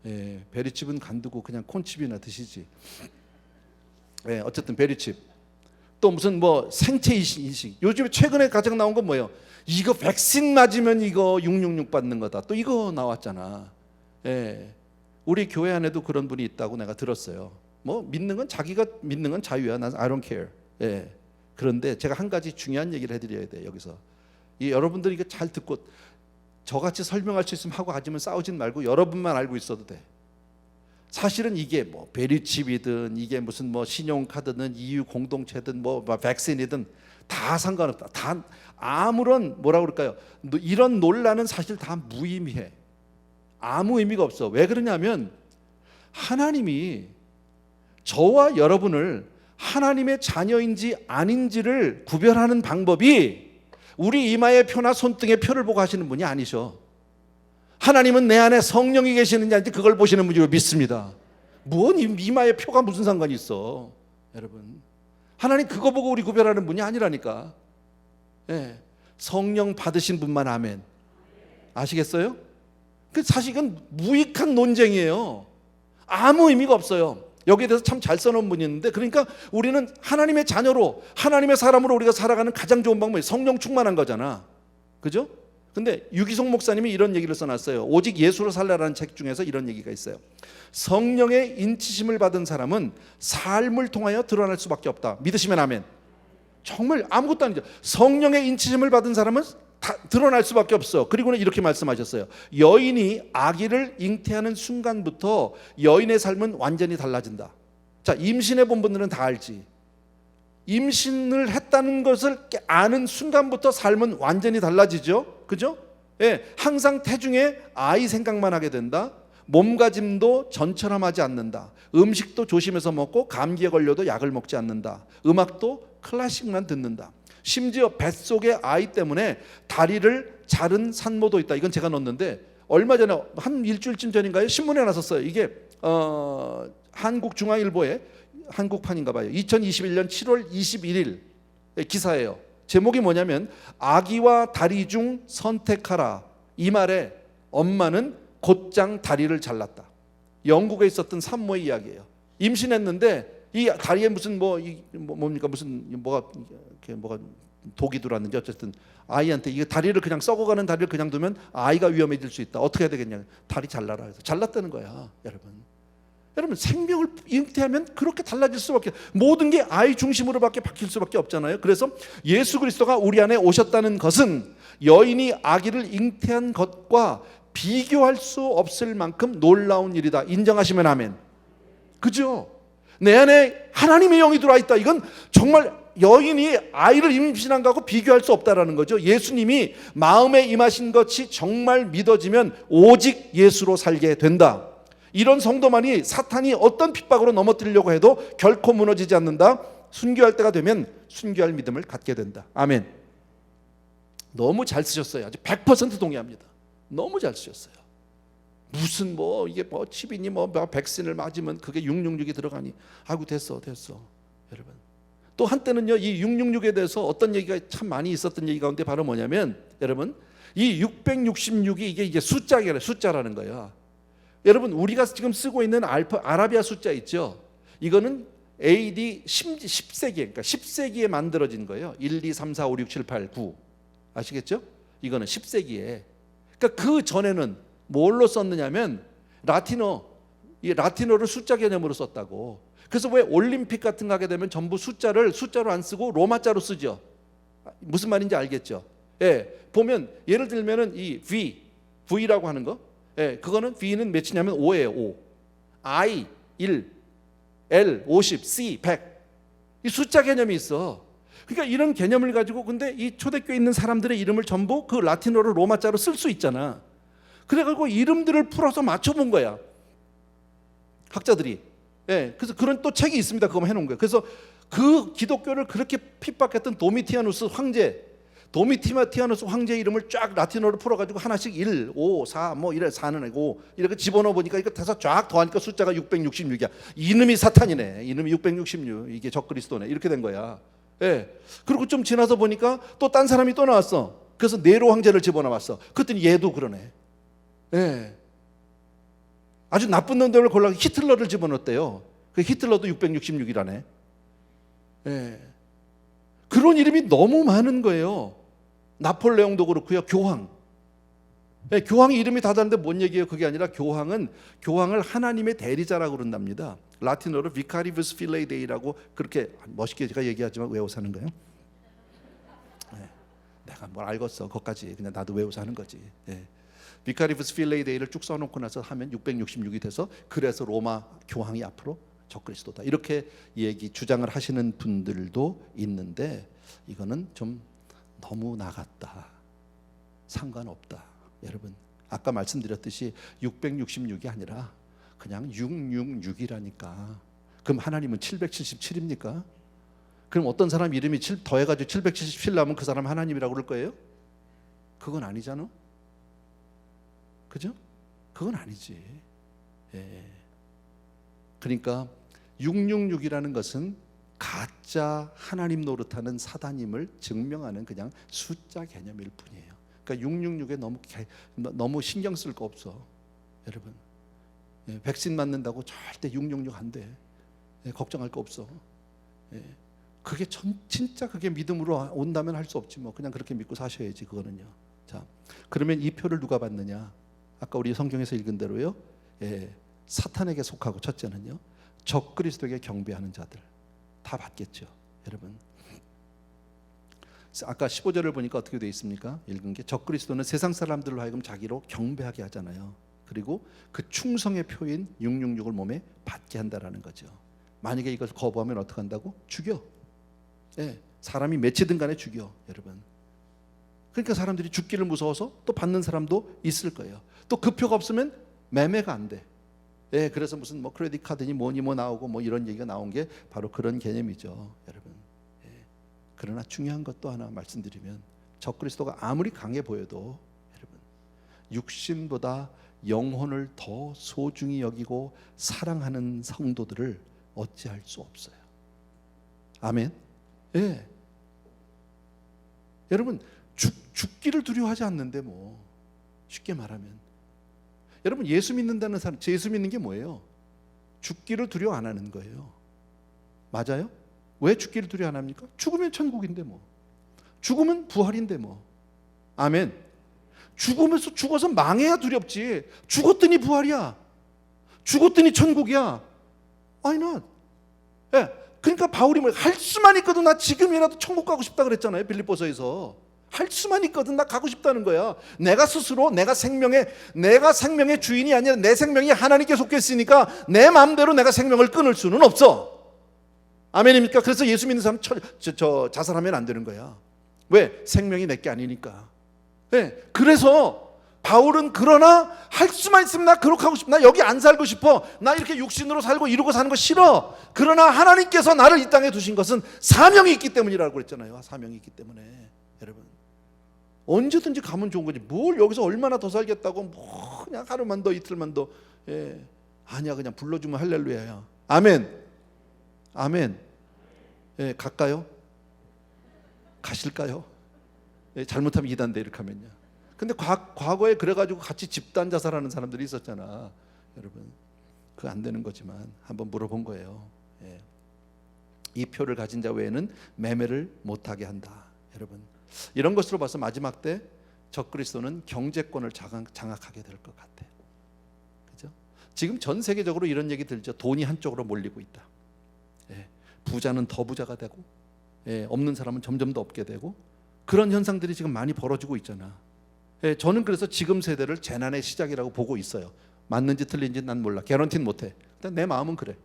예, 베리칩은 간두고 그냥 콘칩이나 드시지. 예, 어쨌든 베리칩. 또 무슨 뭐 생체 이식. 요즘에 최근에 가장 나온 건 뭐예요? 이거 백신 맞으면 이거 666 받는 거다. 또 이거 나왔잖아. 예. 우리 교회 안에도 그런 분이 있다고 내가 들었어요. 뭐 믿는 건 자기가 믿는 건 자유야. 난 I don't care. 예. 그런데 제가 한 가지 중요한 얘기를 해드려야 돼. 여기서 이 여러분들이 이거 잘 듣고 저같이 설명할 수 있으면 하고 하지만 싸우진 말고 여러분만 알고 있어도 돼. 사실은 이게 뭐 베리칩이든 이게 무슨 뭐 신용카드든 EU 공동체든 뭐 백신이든 다 상관없다. 다 아무런 뭐라 그럴까요? 이런 논란은 사실 다 무의미해. 아무 의미가 없어. 왜 그러냐면 하나님이 저와 여러분을 하나님의 자녀인지 아닌지를 구별하는 방법이 우리 이마의 표나 손등의 표를 보고 하시는 분이 아니셔. 하나님은 내 안에 성령이 계시는지 아닌지 그걸 보시는 분으로 믿습니다. 뭔 이마의 표가 무슨 상관이 있어, 여러분. 하나님 그거 보고 우리 구별하는 분이 아니라니까. 예. 성령 받으신 분만 아멘. 아시겠어요? 그 사실 이건 무익한 논쟁이에요. 아무 의미가 없어요. 여기에 대해서 참 잘 써놓은 분이 있는데, 그러니까 우리는 하나님의 자녀로, 하나님의 사람으로 우리가 살아가는 가장 좋은 방법이 성령 충만한 거잖아. 그죠? 근데 유기성 목사님이 이런 얘기를 써놨어요. 오직 예수로 살라라는 책 중에서 이런 얘기가 있어요. 성령의 인치심을 받은 사람은 삶을 통하여 드러날 수밖에 없다. 믿으시면 아멘. 정말 아무것도 아니죠. 성령의 인치심을 받은 사람은 다 드러날 수밖에 없어. 그리고는 이렇게 말씀하셨어요. 여인이 아기를 잉태하는 순간부터 여인의 삶은 완전히 달라진다. 자, 임신해 본 분들은 다 알지. 임신을 했다는 것을 아는 순간부터 삶은 완전히 달라지죠. 그죠? 예, 항상 태중에 아이 생각만 하게 된다. 몸가짐도 전처럼 하지 않는다. 음식도 조심해서 먹고 감기에 걸려도 약을 먹지 않는다. 음악도 클래식만 듣는다. 심지어 뱃속의 아이 때문에 다리를 자른 산모도 있다. 이건 제가 넣었는데 얼마 전에 한 일주일쯤 전인가요? 신문에 나섰어요. 이게 한국중앙일보에 한국판인가 봐요. 2021년 7월 21일 기사예요. 제목이 뭐냐면 아기와 다리 중 선택하라. 이 말에 엄마는 곧장 다리를 잘랐다. 영국에 있었던 산모의 이야기예요. 임신했는데 이 다리에 무슨 뭡니까 무슨 뭐가 독이 들어왔는지 어쨌든 아이한테 이 다리를 그냥 썩어가는 다리를 그냥 두면 아이가 위험해질 수 있다. 어떻게 해야 되겠냐? 다리 잘라라 해서 잘랐다는 거야, 여러분. 여러분 생명을 잉태하면 그렇게 달라질 수밖에, 모든 게 아이 중심으로밖에 바뀔 수밖에 없잖아요. 그래서 예수 그리스도가 우리 안에 오셨다는 것은 여인이 아기를 잉태한 것과 비교할 수 없을 만큼 놀라운 일이다. 인정하시면 아멘. 그죠? 내 안에 하나님의 영이 들어와 있다. 이건 정말 여인이 아이를 임신한 것하고 비교할 수 없다라는 거죠. 예수님이 마음에 임하신 것이 정말 믿어지면 오직 예수로 살게 된다. 이런 성도만이 사탄이 어떤 핍박으로 넘어뜨리려고 해도 결코 무너지지 않는다. 순교할 때가 되면 순교할 믿음을 갖게 된다. 아멘. 너무 잘 쓰셨어요. 아주 100% 동의합니다. 너무 잘 쓰셨어요. 무슨 뭐 이게 뭐 칩이니 뭐 백신을 맞으면 그게 666이 들어가니. 아이고 됐어. 여러분. 또 한때는요, 이 666에 대해서 어떤 얘기가 참 많이 있었던 얘기 가운데 바로 뭐냐면, 여러분, 이 666이 이게 숫자라는 거예요. 여러분, 우리가 지금 쓰고 있는 아라비아 숫자 있죠? 이거는 AD 10세기, 그러니까 10세기에 만들어진 거예요. 1, 2, 3, 4, 5, 6, 7, 8, 9. 아시겠죠? 이거는 10세기에. 그러니까 그 전에는 뭘로 썼느냐면 이 라틴어를 숫자 개념으로 썼다고. 그래서 왜 올림픽 같은 거 하게 되면 전부 숫자로 안 쓰고 로마자로 쓰죠? 무슨 말인지 알겠죠? 예, 보면 예를 들면은 이 V라고 하는 거, 예, 그거는 V는 몇이냐면 5예요. 5. I 1, L 50, C 100. 이 숫자 개념이 있어. 그러니까 이런 개념을 가지고, 근데 이 초대교회에 있는 사람들의 이름을 전부 그 라틴어로 로마자로 쓸 수 있잖아. 그래가지고 이름들을 풀어서 맞춰본 거야, 학자들이. 예, 그래서 그런 또 책이 있습니다. 그거 해놓은 거예요. 그래서 그 기독교를 그렇게 핍박했던 도미티아누스 황제 이름을 쫙 라틴어로 풀어가지고 하나씩 1, 5, 4 뭐 이래 4는 5 이렇게 집어넣어 보니까 이거 다서 쫙 더하니까 숫자가 666이야. 이놈이 사탄이네. 이놈이 666. 이게 적그리스도네. 이렇게 된 거야. 예. 그리고 좀 지나서 보니까 또 딴 사람이 또 나왔어. 그래서 네로 황제를 집어넣었어. 그랬더니 얘도 그러네. 예. 아주 나쁜 놈들을 골라 히틀러를 집어넣었대요. 그 히틀러도 666이라네. 예. 그런 이름이 너무 많은 거예요. 나폴레옹도 그렇고요. 교황. 예, 교황의 이름이 다 다른데 뭔 얘기예요? 그게 아니라 교황을 하나님의 대리자라고 그런답니다. 라틴어로 Vicarius Filii Dei라고 그렇게 멋있게 제가 얘기하지만 외워서 하는 거예요. 예, 내가 뭘 알겠어. 그것까지 그냥 나도 외워서 하는 거지. 예. Vicarius Filii Dei를 쭉 써놓고 나서 하면 666이 돼서, 그래서 로마 교황이 앞으로 적그리스도다 이렇게 주장을 하시는 분들도 있는데, 이거는 좀 너무 나갔다. 상관없다. 여러분, 아까 말씀드렸듯이 666이 아니라 그냥 666이라니까. 그럼 하나님은 777입니까? 그럼 어떤 사람 이름이 더해가지고 777 나오면 그 사람 하나님이라고 그럴 거예요? 그건 아니잖아. 그죠? 그건 아니지. 예. 그러니까 666이라는 것은 가짜 하나님 노릇하는 사단임을 증명하는 그냥 숫자 개념일 뿐이에요. 그러니까 666에 너무 신경 쓸 거 없어, 여러분. 예, 백신 맞는다고 절대 666 안 돼. 예, 걱정할 거 없어. 예, 그게 진짜 그게 믿음으로 온다면 할 수 없지 뭐. 그냥 그렇게 믿고 사셔야지, 그거는요. 자, 그러면 이 표를 누가 받느냐? 아까 우리 성경에서 읽은 대로요. 예, 사탄에게 속하고, 첫째는요, 적그리스도에게 경배하는 자들 다 받겠죠, 여러분. 아까 15절을 보니까 어떻게 되어 있습니까? 읽은 게, 적그리스도는 세상 사람들로 하여금 자기로 경배하게 하잖아요. 그리고 그 충성의 표인 666을 몸에 받게 한다라는 거죠. 만약에 이걸 거부하면 어떻게 한다고? 죽여. 예, 사람이 맺히든 간에 죽여, 여러분. 그러니까 사람들이 죽기를 무서워서 또 받는 사람도 있을 거예요. 또 그 표가 없으면 매매가 안 돼. 예, 그래서 무슨 뭐 크레딧 카드니 뭐니 뭐 나오고 뭐 이런 얘기가 나온 게 바로 그런 개념이죠, 여러분. 예. 그러나 중요한 것도 하나 말씀드리면, 적그리스도가 아무리 강해 보여도 여러분, 육신보다 영혼을 더 소중히 여기고 사랑하는 성도들을 어찌할 수 없어요. 아멘. 예. 여러분, 죽기를 두려워하지 않는데 뭐, 쉽게 말하면, 여러분, 예수 믿는다는 사람, 예수 믿는 게 뭐예요? 죽기를 두려워 안 하는 거예요. 맞아요? 왜 죽기를 두려워 안 합니까? 죽으면 천국인데 뭐, 죽으면 부활인데 뭐. 아멘. 죽어서 망해야 두렵지. 죽었더니 부활이야. 죽었더니 천국이야. Why not? 예. 그러니까 바울이 할 수만 있거든 나 지금이라도 천국 가고 싶다 그랬잖아요, 빌립보서에서. 할 수만 있거든 나 가고 싶다는 거야. 내가 스스로 내가 생명의 주인이 아니라 내 생명이 하나님께 속해 있으니까 내 마음대로 내가 생명을 끊을 수는 없어. 아멘입니까? 그래서 예수 믿는 사람 자살하면 안 되는 거야. 왜? 생명이 내게 아니니까. 네. 그래서 바울은 그러나 할 수만 있으면 나 그렇게 하고 싶어. 나 여기 안 살고 싶어. 나 이렇게 육신으로 살고 이러고 사는 거 싫어. 그러나 하나님께서 나를 이 땅에 두신 것은 사명이 있기 때문이라고 그랬잖아요. 사명이 있기 때문에. 여러분, 언제든지 가면 좋은 거지. 뭘 여기서 얼마나 더 살겠다고 뭐 그냥 하루만 더 이틀만 더. 아니야, 그냥 불러주면 할렐루야야. 아멘. 아멘. 갈까요? 가실까요? 잘못하면 이단데 이렇게 하면요. 근데 과거에 그래가지고 같이 집단 자살하는 사람들이 있었잖아. 여러분, 그거 안 되는 거지만 한번 물어본 거예요. 이 표를 가진 자 외에는 매매를 못하게 한다. 여러분, 이런 것으로 봐서 마지막 때 적그리스도는 경제권을 장악하게 될 것 같아요. 그죠? 지금 전 세계적으로 이런 얘기 들죠. 돈이 한쪽으로 몰리고 있다. 부자는 더 부자가 되고, 없는 사람은 점점 더 없게 되고, 그런 현상들이 지금 많이 벌어지고 있잖아. 저는 그래서 지금 세대를 재난의 시작이라고 보고 있어요. 맞는지 틀린지 난 몰라. 개런티는 못해. 근데 내 마음은 그래.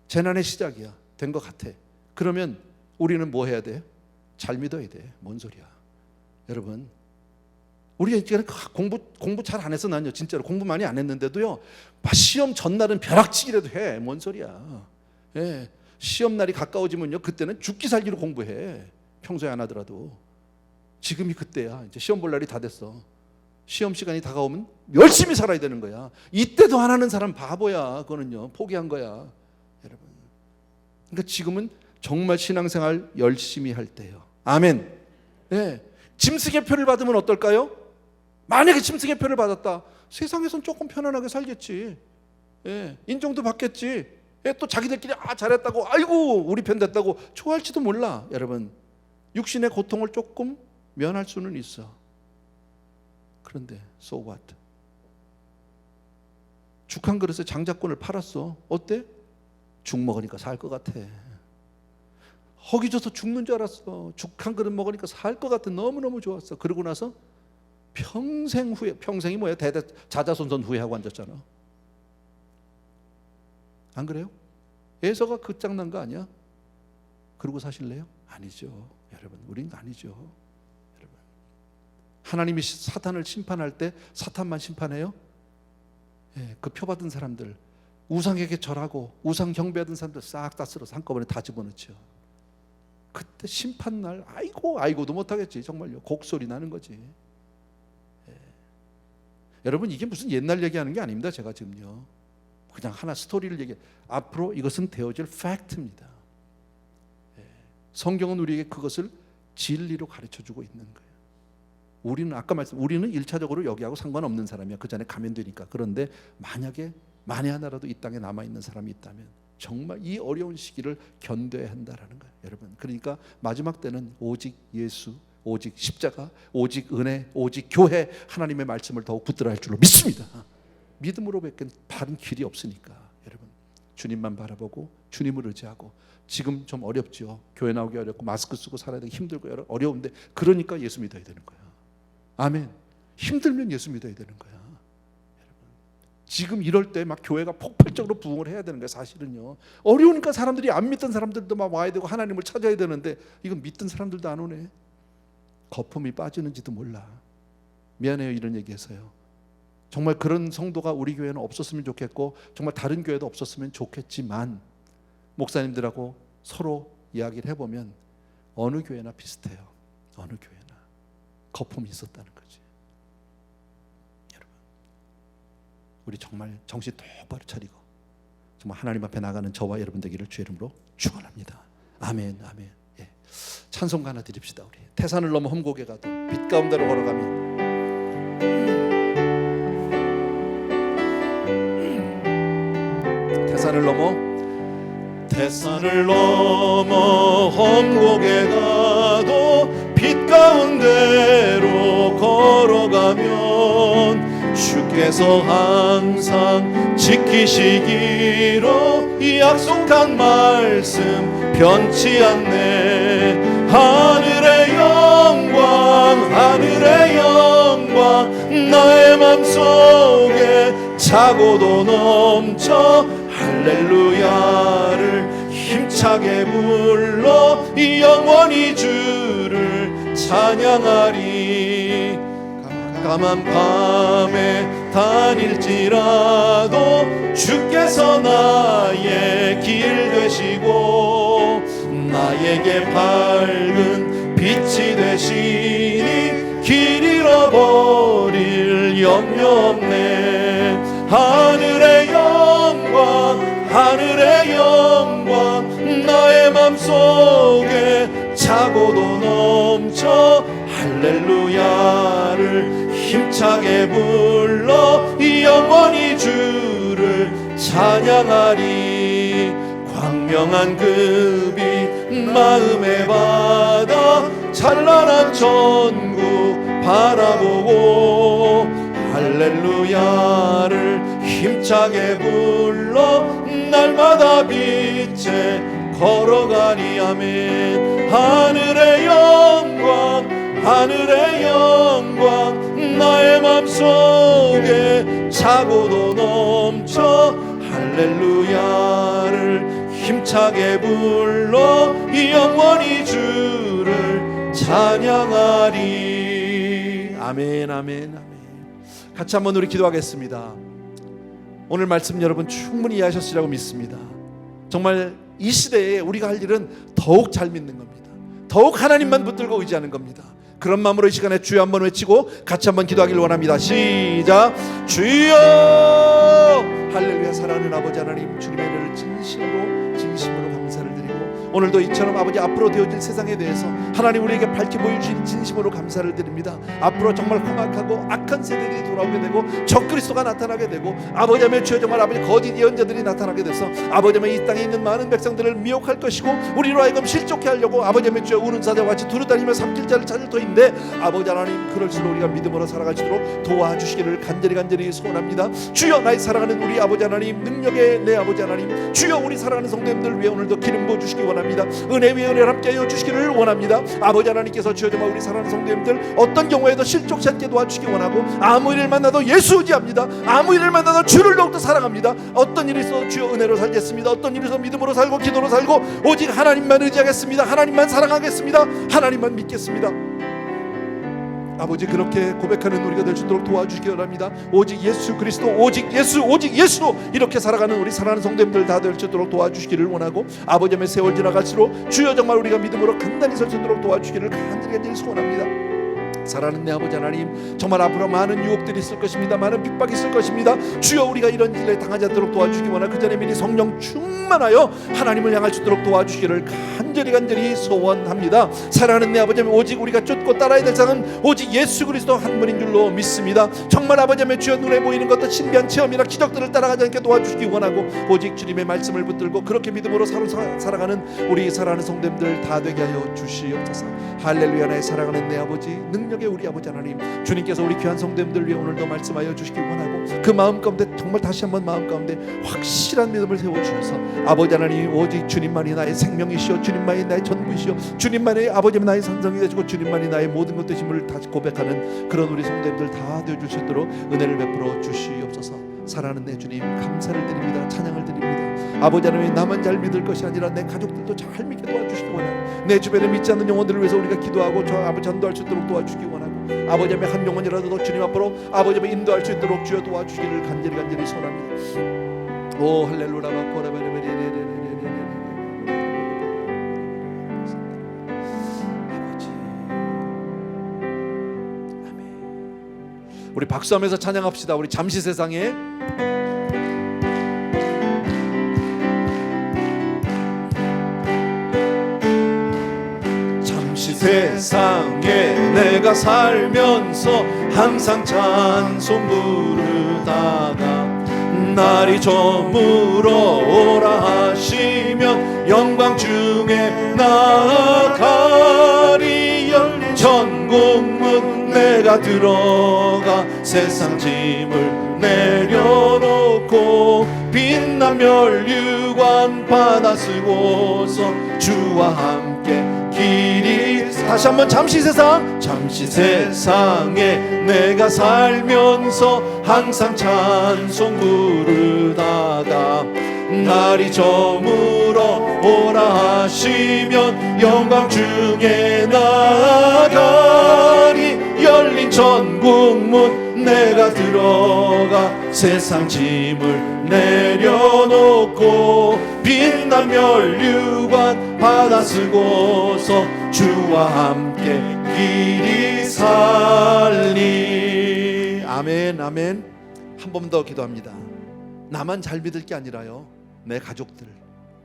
재난의 시작이야. 된 것 같아. 그러면 우리는 뭐 해야 돼? 잘 믿어야 돼. 뭔 소리야. 여러분, 우리가 이제 공부 잘 안 해서 난요, 진짜로 공부 많이 안 했는데도요, 시험 전날은 벼락치기라도 해. 뭔 소리야. 시험 날이 가까워지면요, 그때는 죽기 살기로 공부해. 평소에 안 하더라도. 지금이 그때야. 이제 시험 볼 날이 다 됐어. 시험 시간이 다가오면 열심히 살아야 되는 거야. 이때도 안 하는 사람 바보야. 그거는요, 포기한 거야. 여러분, 그러니까 지금은 정말 신앙생활 열심히 할 때예요. 아멘. 짐승의표를 받으면 어떨까요? 만약에 짐승의표를 받았다, 세상에선 조금 편안하게 살겠지. 인정도 받겠지. 또 자기들끼리 잘했다고, 아이고 우리 편 됐다고 좋아할지도 몰라. 여러분, 육신의 고통을 조금 면할 수는 있어. 그런데 so what? 죽 한 그릇에 장자권을 팔았어. 어때? 죽 먹으니까 살 것 같아. 허기 줘서 죽는 줄 알았어. 죽 한 그릇 먹으니까 살 것 같아. 너무너무 좋았어. 그러고 나서 평생 후회, 평생이 뭐야? 자자손손 후회하고 앉았잖아. 안 그래요? 에서가 끝장난 거 아니야? 그러고 사실래요? 아니죠. 여러분, 우린 아니죠. 여러분, 하나님이 사탄을 심판할 때 사탄만 심판해요? 그 표받은 사람들, 우상에게 절하고 우상 경배하던 사람들 싹 다 쓸어서 한꺼번에 다 집어넣죠. 그때 심판날 아이고도 못하겠지. 정말요, 곡소리 나는 거지. 여러분, 이게 무슨 옛날 얘기하는 게 아닙니다. 제가 지금요, 그냥 하나 스토리를 얘기해. 앞으로 이것은 되어질 팩트입니다. 성경은 우리에게 그것을 진리로 가르쳐주고 있는 거예요. 우리는 아까 우리는 1차적으로 여기하고 상관없는 사람이야. 그 전에 가면 되니까. 그런데 만약에 만에 하나라도 이 땅에 남아있는 사람이 있다면 정말 이 어려운 시기를 견뎌야 한다라는 거예요. 여러분, 그러니까 마지막 때는 오직 예수, 오직 십자가, 오직 은혜, 오직 교회, 하나님의 말씀을 더욱 붙들어야 할 줄로 믿습니다. 믿음으로밖에 다른 길이 없으니까. 여러분, 주님만 바라보고 주님을 의지하고. 지금 좀 어렵죠. 교회 나오기 어렵고 마스크 쓰고 살아야 되기 힘들고 어려운데, 그러니까 예수 믿어야 되는 거야. 아멘. 힘들면 예수 믿어야 되는 거야. 여러분, 지금 이럴 때 막 교회가 폭발적으로 부흥을 해야 되는 거야. 사실은요, 어려우니까 사람들이 안 믿던 사람들도 막 와야 되고 하나님을 찾아야 되는데, 이건 믿던 사람들도 안 오네. 거품이 빠지는지도 몰라. 미안해요, 이런 얘기해서요. 정말 그런 성도가 우리 교회는 없었으면 좋겠고, 정말 다른 교회도 없었으면 좋겠지만, 목사님들하고 서로 이야기를 해보면 어느 교회나 비슷해요. 어느 교회나 거품이 있었다는 거지. 여러분, 우리 정말 정신 똑바로 차리고 정말 하나님 앞에 나가는 저와 여러분 되기를 주의 이름으로 축원합니다. 아멘, 아멘. 찬송가 하나 드립시다. 우리 태산을 넘어 험곡에 가도 빛 가운데로 걸어가면, 태산을 넘어 험곡에 가도 빛 가운데로 걸어가면 주께서 항상 지키시기로 약속한 말씀 변치 않네. 하늘의 영광, 하늘의 영광, 나의 맘속에 차고도 넘쳐 할렐루야를 힘차게 불러 영원히 주를 찬양하리. 깜깜한 밤에 다닐지라도 주께서 나의 길 되시고 나에게 밝은 빛이 되시니 길 잃어버릴 염려 없네. 하늘의 영광 하늘의 영광 나의 맘속에 차고도 넘쳐 할렐루야를 힘차게 불러 영원히 주를 찬양하리. 광명한 그 빛 마음에 받아 찬란한 천국 바라보고 할렐루야를 힘차게 불러 날마다 빛에 걸어가리. 아멘. 하늘의 영광 하늘의 영광 나의 맘속에 차고도 넘쳐 할렐루야를 힘차게 불러 영원히 주를 찬양하리. 아멘 아멘 아멘. 같이 한번 우리 기도하겠습니다. 오늘 말씀 여러분 충분히 이해하셨으리라고 믿습니다. 정말 이 시대에 우리가 할 일은 더욱 잘 믿는 겁니다. 더욱 하나님만 붙들고 의지하는 겁니다. 그런 마음으로 이 시간에 주여 한번 외치고 같이 한번 기도하기를 원합니다. 시작. 주여. 할렐루야. 사랑하는 아버지 하나님, 주님의 은혜를 진심으로 감사를 드리고 오늘도 이처럼 아버지 앞으로 되어질 세상에 대해서 하나님 우리에게 밝히 보여주신 진심으로 감사를 드립니다. 앞으로 정말 험악하고 악한 세대들이 돌아오게 되고 적그리스도가 나타나게 되고 아버지 하나님 주여 정말 아버지 거짓 예언자들이 나타나게 돼서 아버지 하나님 이 땅에 있는 많은 백성들을 미혹할 것이고 우리로 하여금 실족해 하려고 아버지 하나님 주여 우는 사자와 같이 두루다니며 삼킬 자를 찾을 터인데 아버지 하나님 그럴수록 우리가 믿음으로 살아갈 수 있도록 도와주시기를 간절히 소원합니다. 주여 나의 사랑하는 우리 아버지 하나님, 능력의 내 아버지 하나님, 주여 우리 사랑하는 성도님들 위해 오늘도 기름 부어 주시기 원합니다. 은혜 위에 은혜를 함께하여 주시기를 원합니다. 아버지 하나님께서 주여 정말 우리 사랑하는 성도님들 어떤 경우에도 실족치 않게 도와주시기 원하고 아무 일을 만나도 예수 의지합니다. 아무 일을 만나도 주를 더욱더 사랑합니다. 어떤 일이 있어도 주여 은혜로 살겠습니다. 어떤 일이 있어도 믿음으로 살고 기도로 살고 오직 하나님만 의지하겠습니다. 하나님만 사랑하겠습니다. 하나님만 믿겠습니다. 아버지 그렇게 고백하는 우리가 될 수 있도록 도와주시기 바랍니다. 오직 예수 그리스도, 오직 예수 이렇게 살아가는 우리 사랑하는 성도님들 다 될 수 있도록 도와주시기를 원하고 아버지의 세월 지나갈수록 주여 정말 우리가 믿음으로 간단히 설 수 있도록 도와주시기를 간절히 소원합니다. 사랑하는 내 아버지 하나님, 정말 앞으로 많은 유혹들이 있을 것입니다. 많은 핍박이 있을 것입니다. 주여 우리가 이런 일에 당하지 않도록 도와주시기 원하고 그 전에 미리 성령 충만하여 하나님을 향할 수 있도록 도와주시기를 간절히 소원합니다. 사랑하는 내 아버지 하나님, 오직 우리가 쫓고 따라야 될 사람은 오직 예수 그리스도 한 분인 줄로 믿습니다. 정말 아버지 하나님 주여 눈에 보이는 것도 신비한 체험이나 기적들을 따라가지 않게 도와주시기 원하고 오직 주님의 말씀을 붙들고 그렇게 믿음으로 살아가는 우리 사랑하는 성도님들 다 되게 하여 주시옵소서. 할렐루야. 나의 사랑하는 내 아버지, 능력의 우리 아버지 하나님, 주님께서 우리 귀한 성도님들 위해 오늘도 말씀하여 주시기 원하고 그 마음 가운데 정말 다시 한번 마음 가운데 확실한 믿음을 세워주셔서 아버지 하나님 오직 주님만이 나의 생명이시오, 주님만이 나의 전부이시오, 주님만이 아버지 나의 산성이 되시고 주님만이 나의 모든 것 되심을 다시 고백하는 그런 우리 성도님들 다 되어줄 수 있도록 은혜를 베풀어 주시옵소서. 사랑하는 내 주님 감사를 드립니다. 찬양을 드립니다. 아버지 하나님, 나만 잘 믿을 것이 아니라 내 가족들도 잘 믿게 도와주시기 원하고 내 주변에 믿지 않는 영혼들을 위해서 우리가 기도하고 저 아버지 전도할 수 있도록 도와주시기 원하고 아버지 하나님 한 영혼이라도 주님 앞으로 아버지 하나님 인도할 수 있도록 주여 도와주시기를 간절히 소원합니다. 오 할렐루야. 우리 박수하면서 찬양합시다. 우리 잠시 세상에 잠시 세상에 내가 살면서 항상 찬송 부르다가 날이 저물어 오라 하시면 영광 중에 나아가리. 열린 천국문 내가 들어가 세상 짐을 내려놓고 빛난 멸류관 받아 쓰고서 주와 함께 길이. 다시 한번 잠시 세상에 내가 살면서 항상 찬송 부르다가 날이 저물어 오라 하시면 영광 중에 나아가리. 열린 천국문 내가 들어가 세상 짐을 내려놓고 빛난 면류관 받아 쓰고서 주와 함께 길이 살리. 아멘 아멘. 한 번 더 기도합니다. 나만 잘 믿을 게 아니라요, 내 가족들,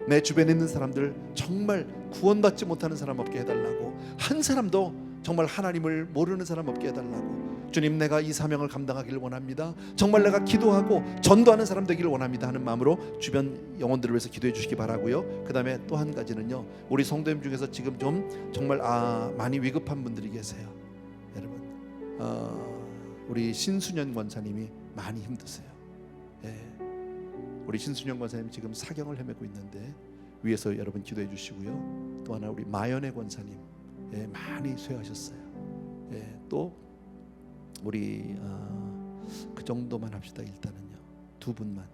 내 주변에 있는 사람들 정말 구원받지 못하는 사람 없게 해달라고, 한 사람도 정말 하나님을 모르는 사람 없게 해달라고. 주님, 내가 이 사명을 감당하기를 원합니다. 정말 내가 기도하고 전도하는 사람 되기를 원합니다 하는 마음으로 주변 영혼들을 위해서 기도해 주시기 바라고요. 그 다음에 또 한 가지는요, 우리 성도님 중에서 지금 좀 정말 많이 위급한 분들이 계세요. 여러분, 우리 신순현 권사님이 많이 힘드세요. 예. 우리 신순영 권사님 지금 사경을 헤매고 있는데 위에서 여러분 기도해 주시고요. 또 하나 우리 마연의 권사님, 예, 많이 쇠하셨어요. 예, 또 우리 그 정도만 합시다. 일단은요, 두 분만,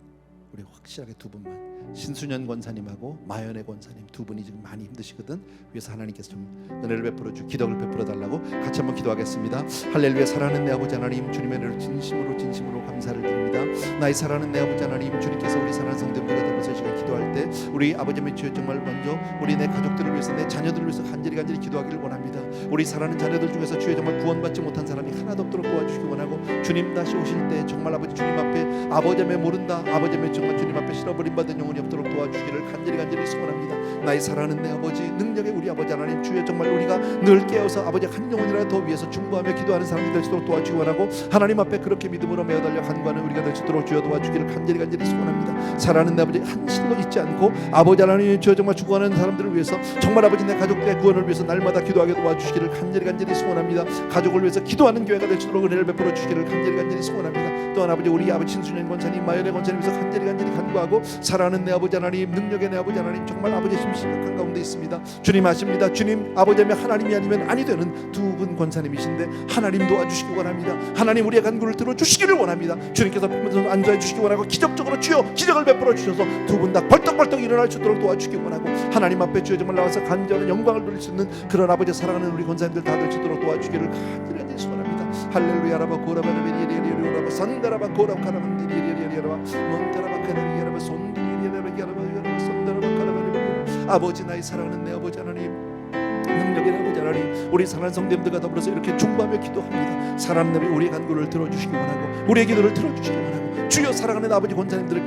우리 확실하게 두 분만, 신순현 권사님하고 마연의 권사님 두 분이 지금 많이 힘드시거든. 위에서 하나님께서 좀 은혜를 베풀어 주, 기덕을 베풀어 달라고 같이 한번 기도하겠습니다. 할렐루야. 사랑하는 내 아버지 하나님, 주님의 은혜를 진심으로 감사를 드립니다. 나의 사랑하는 내 아버지 하나님, 주님께서 우리 사랑하는 성도님들과 더불어서 시간 기도할 때 우리 아버지의 주여 정말 먼저 우리 내 가족들을 위해서, 내 자녀들을 위해서 간절히 기도하기를 원합니다. 우리 사랑하는 자녀들 중에서 주여 정말 구원받지 못한 사람이 하나도 없도록 도와주시기 원하고, 주님 다시 오실 때 정말 아버지 주님 앞에 아버지의 모른다, 아버지의 정말 주님 앞에 실어버림받은 영혼이 없도록 도와주시기를 간절히 소원합니다. 나의 사랑하는 내 아버지, 능력의 우리 아버지 하나님, 주여 정말 우리가 늘 깨어서 아버지 한 영혼이라도 더 위해서 중보하며 기도하는 사람이 될 수 있도록 도와주시기 원하고, 하나님 앞에 그렇게 믿음으로 매어달려 간구하는 우리가 될 수 있도록 주여 도와주기를 간절히 소원합니다. 사랑하는 내 아버지, 한 실로 잊지 않고 아버지 하나님, 주여 정말 죽어가는 사람들을 위해서 정말 아버지 내 가족들의 구원을 위해서 날마다 기도하게 도와주시기를 간절히 소원합니다. 가족을 위해서 기도하는 교회가 될 수 있도록 은혜를 베풀어 주시기를 간절히 소원합니다. 또한 아버지 우리 아버지 신순영 권사님, 마연의 권사님 위해서 간절히 간구하고, 사랑하는 내 아버지 하나님, 능력의 내 아버지 하나님, 정말 아버지 심각한 가운데 있습니다. 주님 아십니다. 주님 아버지면 하나님이 아니면 아니 되는 두 분 권사님이신데 하나님 도와주시기 원합니다. 하나님 우리의 간구를 들어주시기를 원합니다. 주님께서 안수해 주시기 원하고, 기적적으로 주여 기적을 베풀어 주셔서 두 분 다 벌떡벌떡 일어날 수 있도록 도와주시기 원하고, 하나님 앞에 주여 정말 나와서 간절한 영광을 돌릴 수 있는 그런 아버지 사랑하는 우리 권사님들 다 될 수 있도록 도와주기를 간절히 소원합니다. 할렐루야. 라바 고라바르베리리리리라바 산다라바 고라카라만디리리리리라바 몬타라바카라리라바 손디리리리라바 손다라바카라바리리리라. 아버지, 나의 사랑하는 내 아버지 하나님, 능력의 아버지 하나님, 우리 사랑하는 성도님들과 더불어서 이렇게 중보하며 기도합니다. 사랑하는 우리의 간구를 들어주시기 원하고, 우리의 기도를 들어주시기 원하고, 주여 사랑하는 아버지 권사님들을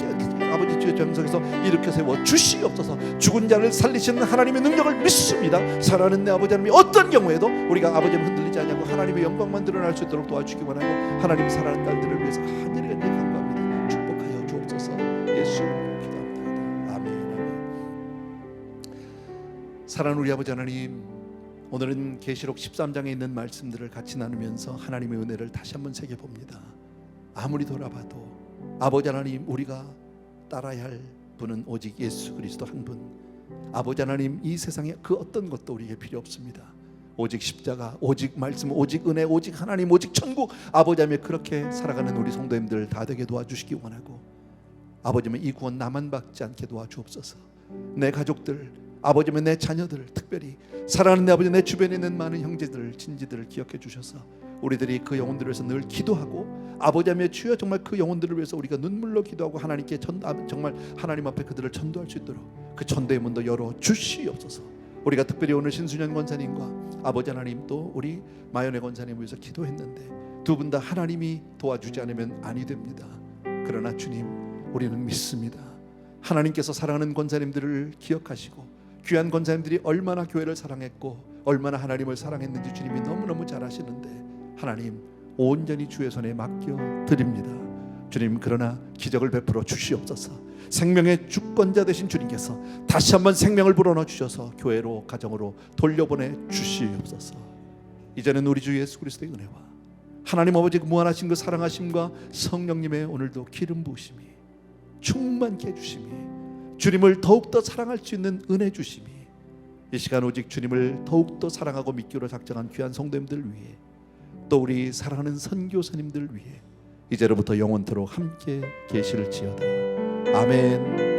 아버지 주의 정성에서 일으켜 세워 주시옵소서. 죽은 자를 살리시는 하나님의 능력을 믿습니다. 사랑하는 내 아버지 하나님, 어떤 경우에도 우리가 아버지를 흔들리지 않냐고 하나님의 영광만 드러날 수 있도록 도와주시기 원하고, 하나님 사랑하는 딸들을 위해서 간절히 간구합니다. 축복하여 주옵소서. 예수 기도합니다. 아멘. 사랑하는 우리 아버지 하나님, 오늘은 계시록 13장에 있는 말씀들을 같이 나누면서 하나님의 은혜를 다시 한번 새겨봅니다. 아무리 돌아봐도 아버지 하나님, 우리가 따라야 할 분은 오직 예수 그리스도 한 분. 아버지 하나님, 이 세상에 그 어떤 것도 우리에게 필요 없습니다. 오직 십자가, 오직 말씀, 오직 은혜, 오직 하나님, 오직 천국. 아버지 하나님, 그렇게 살아가는 우리 성도님들 다 되게 도와주시기 원하고, 아버지 하나님, 이 구원 나만 받지 않게 도와주옵소서. 내 가족들, 아버지 하나님, 내 자녀들, 특별히 사랑하는 내 아버지, 내 주변에 있는 많은 형제들, 친지들을 기억해 주셔서 우리들이 그 영혼들을 위해서 늘 기도하고, 아버지 하나님 주여 정말 그 영혼들을 위해서 우리가 눈물로 기도하고 하나님께 정말 하나님 앞에 그들을 전도할 수 있도록 그 전도의 문도 열어 주시옵소서. 우리가 특별히 오늘 신순현 권사님과 아버지 하나님, 또 우리 마연의 권사님을 위해서 기도했는데 두 분 다 하나님이 도와주지 않으면 아니 됩니다. 그러나 주님, 우리는 믿습니다. 하나님께서 사랑하는 권사님들을 기억하시고, 귀한 권사님들이 얼마나 교회를 사랑했고 얼마나 하나님을 사랑했는지 주님이 너무너무 잘 아시는데, 하나님 온전히 주의 손에 맡겨 드립니다. 주님, 그러나 기적을 베풀어 주시옵소서. 생명의 주권자 되신 주님께서 다시 한번 생명을 불어넣어 주셔서 교회로, 가정으로 돌려보내 주시옵소서. 이제는 우리 주 예수 그리스도의 은혜와 하나님 아버지 무한하신 그 사랑하심과 성령님의 오늘도 기름 부으심이, 충만케 해주심이, 주님을 더욱더 사랑할 수 있는 은혜 주심이, 이 시간 오직 주님을 더욱더 사랑하고 믿기로 작정한 귀한 성도님들 위해, 또 우리 사랑하는 선교사님들 위해 이제로부터 영원토록 함께 계실지어다. 아멘.